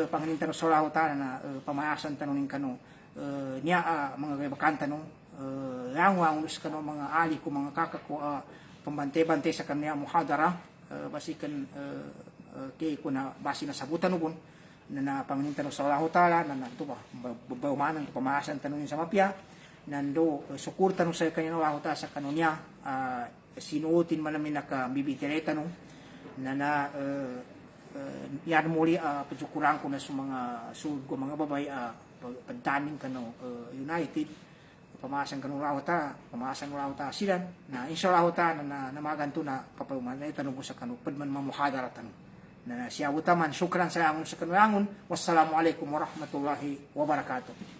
panganin tanon sa Allah taala na pamayasan tanon ning kanu niya mga gaybakan tanon langwang us kanu mga ali ko mga kakak ko pambante-bante sa kanya muhadara basikan kay ko na basi na sabutan ubon na panganintan sa Allah taala na to ba baumanan pamahasan tanon sa mapya nando sukur tanon sa kanya Allah taala sa kanunya sinuotin man namin naka bibitereta no na yan muli pajukuran ko na sa mga sud ko mga babay pagdaning kano United pamasan kanong lauta, pamasan ng lauta silan na insyaallah ta na namaganto na kapauman na itanong ko sa kanu padman mamuhadara tanong na siya utaman syukran sa amon sa kanulangon wassalamu alaikum warahmatullahi wabarakatuh.